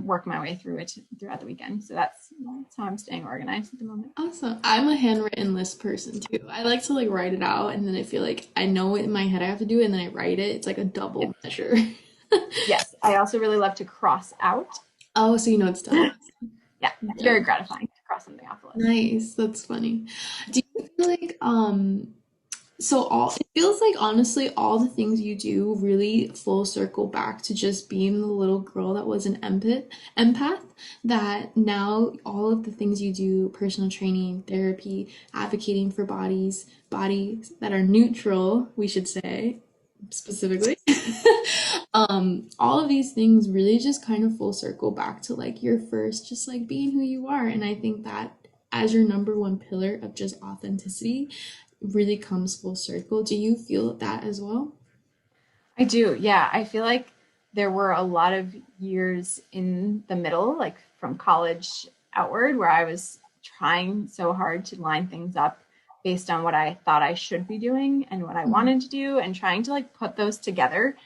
work my way through it throughout the weekend. So that's how I'm staying organized at the moment. Awesome. I'm a handwritten list person too. I like to like write it out and then I feel like I know in my head I have to do it and then I write it. It's like a Yeah. double measure. Yes, I also really love to cross out. Oh, so you know it's done. Yeah, it's Yeah. very gratifying to cross something off the list. Nice. That's funny. Do you feel like so all it feels like honestly all the things you do really full circle back to just being the little girl that was an empath that now all of the things you do, personal training, therapy, advocating for bodies that are neutral, we should say specifically. All of these things really just kind of full circle back to like your first just like being who you are. And I think that as your number one pillar of just authenticity really comes full circle. Do you feel that as well? I do. Yeah. I feel like there were a lot of years in the middle, like from college outward, where I was trying so hard to line things up based on what I thought I should be doing and what I Mhm. wanted to do, and trying to like put those together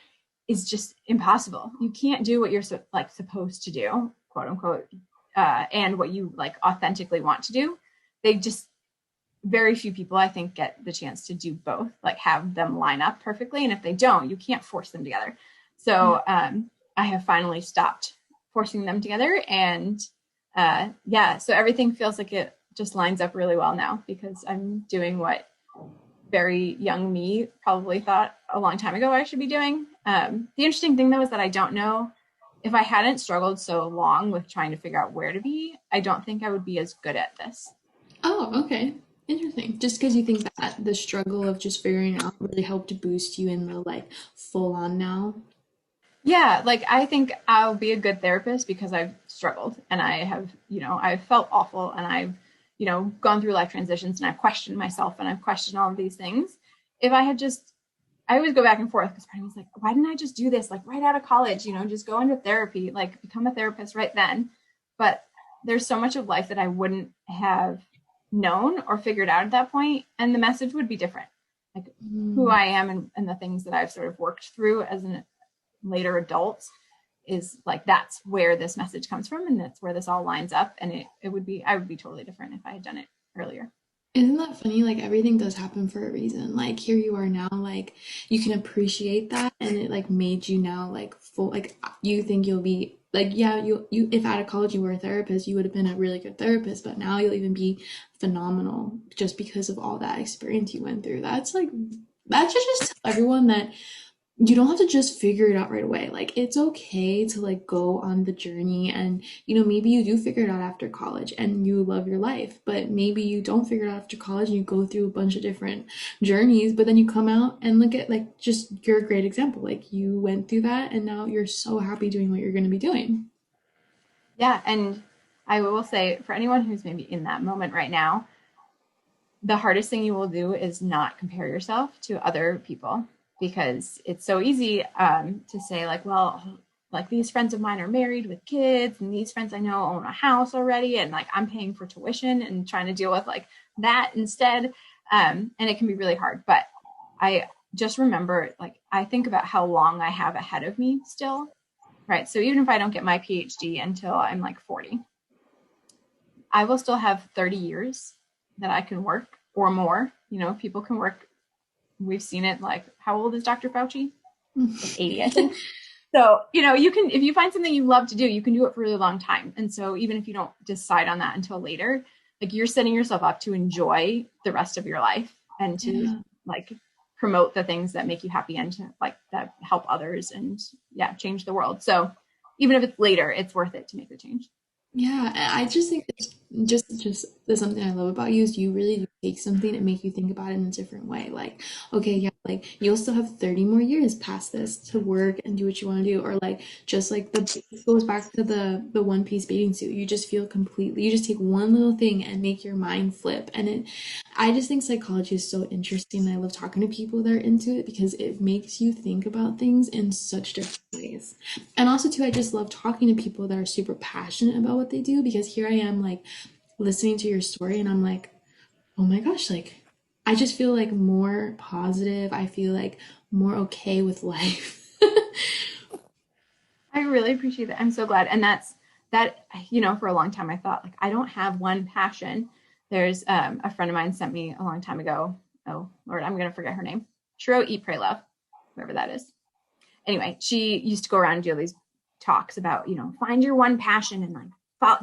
is just impossible. You can't do what you're like supposed to do, quote unquote, and what you like authentically want to do. They just very few people I think get the chance to do both, like have them line up perfectly. And if they don't, you can't force them together. So I have finally stopped forcing them together. And yeah, so everything feels like it just lines up really well now because I'm doing what very young me probably thought a long time ago I should be doing. The interesting thing though is that I don't know if I hadn't struggled so long with trying to figure out where to be, I don't think I would be as good at this. Oh, okay. Interesting. Just because you think that the struggle of just figuring it out really helped to boost you in the like full on now. Yeah, like I think I'll be a good therapist because I've struggled and I have, I've felt awful and I've, gone through life transitions and I've questioned myself and I've questioned all of these things. If I had just, I always go back and forth because part of me was like, why didn't I just do this like right out of college, just go into therapy, like become a therapist right then. But there's so much of life that I wouldn't have known or figured out at that point, and the message would be different. Like who Mm. I am and the things that I've sort of worked through as an later adults is like that's where this message comes from and that's where this all lines up and it would be I would be totally different if I had done it earlier. Isn't that funny? Like everything does happen for a reason. Like here you are now, like you can appreciate that and it like made you now like full like you think you'll be like yeah, you if out of college you were a therapist, you would have been a really good therapist, but now you'll even be phenomenal just because of all that experience you went through. That's like that should just tell everyone that you don't have to just figure it out right away. Like it's okay to like go on the journey and maybe you do figure it out after college and you love your life, but maybe you don't figure it out after college and you go through a bunch of different journeys, but then you come out and look at like just you're a great example. Like you went through that and now you're so happy doing what you're going to be doing. Yeah, and I will say for anyone who's maybe in that moment right now, the hardest thing you will do is not compare yourself to other people because it's so easy to say like, well, like these friends of mine are married with kids, and these friends I know own a house already, and like I'm paying for tuition and trying to deal with like that instead. And it can be really hard. But I just remember, like, I think about how long I have ahead of me still, right? So even if I don't get my PhD until I'm like 40, I will still have 30 years that I can work or more. You know, people can work. We've seen it. Like, how old is Dr. Fauci? Like 80, I think. So, you know, you can, if you find something you love to do, you can do it for a really long time. And so even if you don't decide on that until later, like you're setting yourself up to enjoy the rest of your life and to like promote the things that make you happy and to like that help others and change the world. So even if it's later, it's worth it to make the change. Yeah, and I just think it's just there's something I love about you is you really do take something and make you think about it in a different way. Like, okay, yeah, like you'll still have 30 more years past this to work and do what you want to do. Or like just like it goes back to the one piece bathing suit. You just feel completely you just take one little thing and make your mind flip. And it I just think psychology is so interesting. And I love talking to people that are into it because it makes you think about things in such different ways. And also too, I just love talking to people that are super passionate about what they do because here I am like listening to your story and I'm like, oh my gosh, like I just feel like more positive. I feel like more okay with life. I really appreciate that. I'm so glad. And that's that, you know, for a long time I thought like I don't have one passion. There's a friend of mine sent me a long time ago. Oh Lord, I'm gonna forget her name. She wrote Eat, Pray, Love, whoever that is. Anyway, she used to go around and do these talks about, you know, find your one passion and like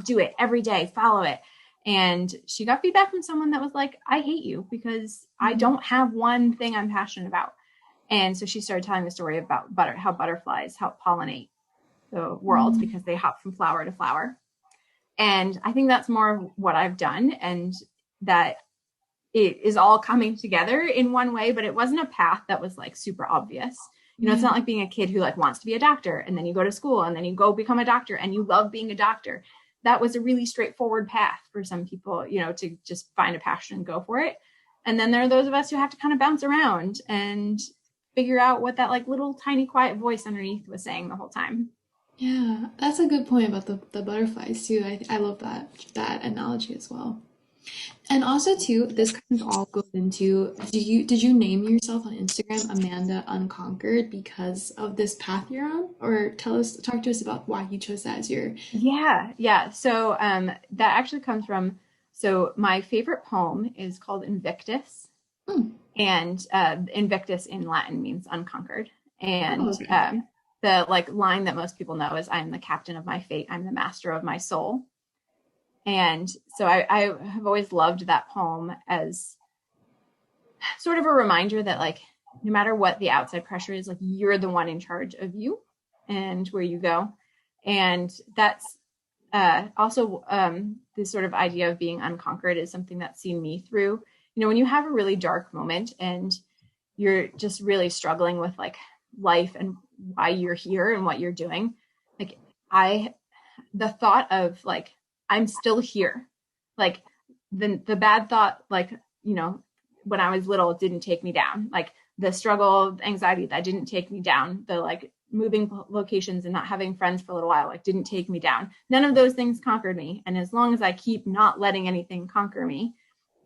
do it every day, follow it. And she got feedback from someone that was like, I hate you because I don't have one thing I'm passionate about. And so she started telling the story about how butterflies help pollinate the world because they hop from flower to flower. And I think that's more of what I've done, and that it is all coming together in one way, but it wasn't a path that was like super obvious. You know, it's not like being a kid who like wants to be a doctor and then you go to school and then you go become a doctor and you love being a doctor. That was a really straightforward path for some people, you know, to just find a passion and go for it. And then there are those of us who have to kind of bounce around and figure out what that like little tiny quiet voice underneath was saying the whole time. Yeah, that's a good point about the butterflies too. I love that analogy as well. And also too, this kind of all goes into did you name yourself on Instagram Amanda Unconquered because of this path you're on? Or talk to us about why you chose that as your Yeah. So that actually comes from, so my favorite poem is called Invictus. hmm. And Invictus in Latin means unconquered. Oh, And okay. the like line that most people know is I'm the captain of my fate, I'm the master of my soul. And so I have always loved that poem as sort of a reminder that like no matter what the outside pressure is, like you're the one in charge of you and where you go. And that's also this sort of idea of being unconquered is something that's seen me through. You know, when you have a really dark moment and you're just really struggling with like life and why you're here and what you're doing, like I the thought of like I'm still here, like the bad thought, like, you know, when I was little, it didn't take me down. Like the struggle, anxiety, that didn't take me down. The like moving locations and not having friends for a little while, like didn't take me down. None of those things conquered me. And as long as I keep not letting anything conquer me,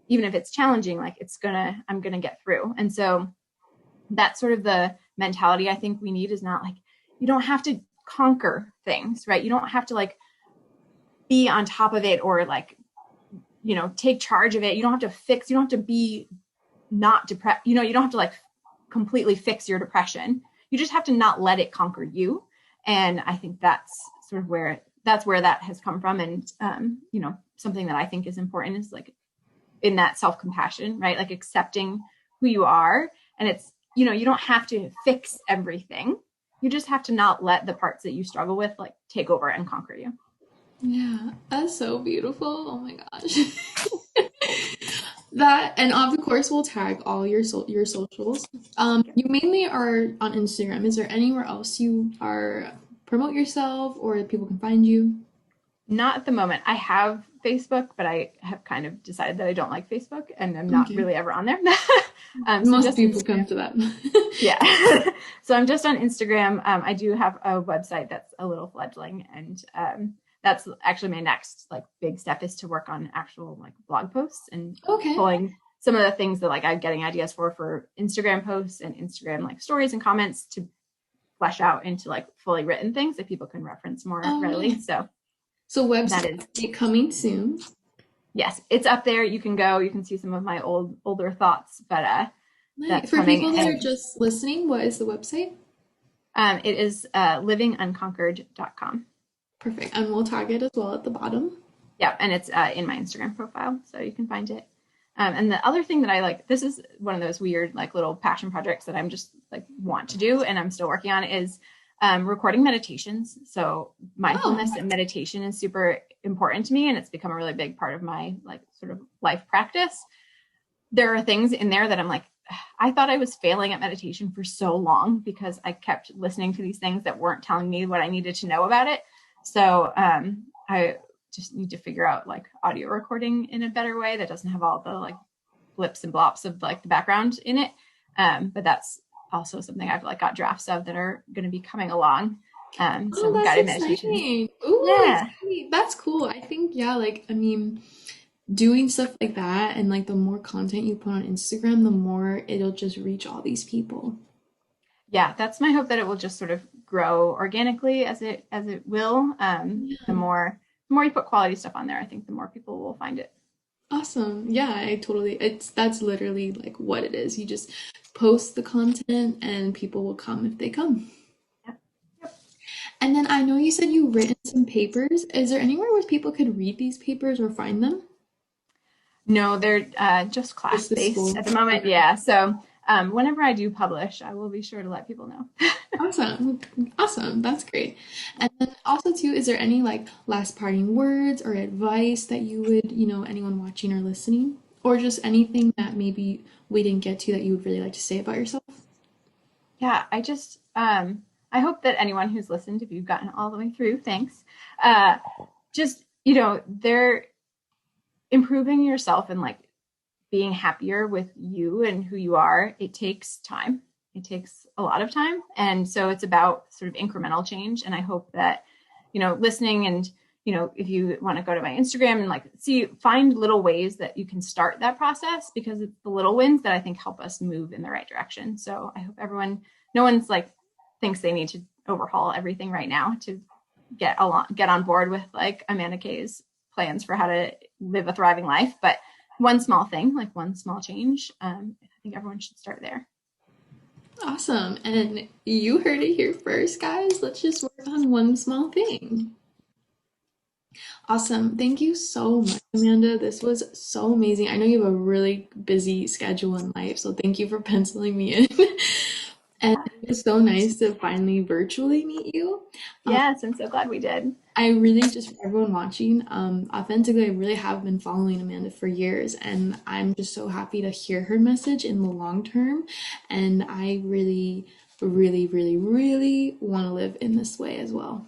even if it's challenging, like I'm gonna get through. And so that's sort of the mentality I think we need, is not like, you don't have to conquer things, right? You don't have to like be on top of it or like, you know, take charge of it. You don't have to fix, you don't have to be not depressed, you know, you don't have to like completely fix your depression. You just have to not let it conquer you. And I think that's sort of where that has come from. And you know, something that I think is important is like in that self-compassion, right? Like accepting who you are. And it's, you know, you don't have to fix everything. You just have to not let the parts that you struggle with like take over and conquer you. Yeah, that's so beautiful. Oh my gosh. That and of course we'll tag all your socials. You mainly are on Instagram. Is there anywhere else you are promote yourself or people can find you? Not at the moment. I have Facebook, but I have kind of decided that I don't like Facebook and I'm not Okay. really ever on there. So Most just people come Instagram. to that. Yeah. So I'm just on Instagram. I do have a website that's a little fledgling, and that's actually my next like big step is to work on actual like blog posts and Okay. pulling some of the things that like I'm getting ideas for Instagram posts and Instagram like stories and comments to flesh out into like fully written things that people can reference more Oh, readily. nice. So So that website is, update coming soon. yes, it's up there. You can go, you can see some of my older thoughts, but Nice. that's For coming. people that are And just listening, what is the website? it is livingunconquered.com. Perfect. And we'll tag it as well at the bottom. Yeah, and it's in my Instagram profile, so you can find it. And the other thing that I like, this is one of those weird like little passion projects that I'm just like want to do, and I'm still working on is recording meditations. So Oh, mindfulness and meditation is super important to me, and it's become a really big part of my like sort of life practice. There are things in there that I'm like, I thought I was failing at meditation for so long because I kept listening to these things that weren't telling me what I needed to know about it. So I just need to figure out like audio recording in a better way that doesn't have all the like blips and blops of like the background in it. But that's also something I've like got drafts of that are going to be coming along. oh, Some that's guided meditations. exciting. Ooh, Yeah. sweet. That's cool. I think, yeah, like, I mean, doing stuff like that and like the more content you put on Instagram, the more it'll just reach all these people. Yeah, that's my hope that it will just sort of grow organically as it will. The more you put quality stuff on there, I think the more people will find it. Awesome. Yeah, I totally, that's literally like what it is. You just post the content and people will come if they come. Yeah. Yep. And then I know you said you've written some papers. Is there anywhere where people could read these papers or find them? No, they're just class Just the based school. at the moment. Okay. Yeah. So whenever I do publish, I will be sure to let people know. Awesome. Awesome. That's great. And then also too, is there any like last parting words or advice that you would, anyone watching or listening, or just anything that maybe we didn't get to that you would really like to say about yourself? Yeah, I hope that anyone who's listened, if you've gotten all the way through, thanks. Uh, just they're improving yourself and like being happier with you and who you are. It takes time. It takes a lot of time, and so it's about sort of incremental change. And I hope that listening and if you want to go to my Instagram and like find little ways that you can start that process, because it's the little wins that I think help us move in the right direction. So I hope no one's like thinks they need to overhaul everything right now to get on board with like Amanda Kay's plans for how to live a thriving life. But one small thing, like one small change, I think everyone should start there. Awesome. And you heard it here first, guys. Let's just work on one small thing. Awesome. Thank you so much, Amanda. This was so amazing. I know you have a really busy schedule in life, so thank you for penciling me in. And Yeah. it was so nice to finally virtually meet you. Um, Yes, I'm so glad we did. I really, just for everyone watching, authentically, I really have been following Amanda for years, and I'm just so happy to hear her message in the long term. And I really, really, really, really want to live in this way as well.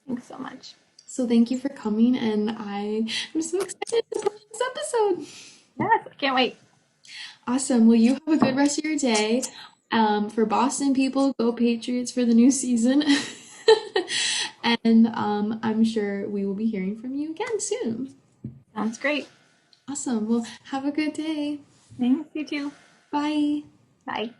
Thanks so much. So thank you for coming, and I am so excited to post this episode. Yes, I can't wait. Awesome. Well, you have a good rest of your day. For Boston people, go Patriots for the new season. And I'm sure we will be hearing from you again soon. Sounds great. Awesome. Well, have a good day. Thanks, you too. Bye. Bye.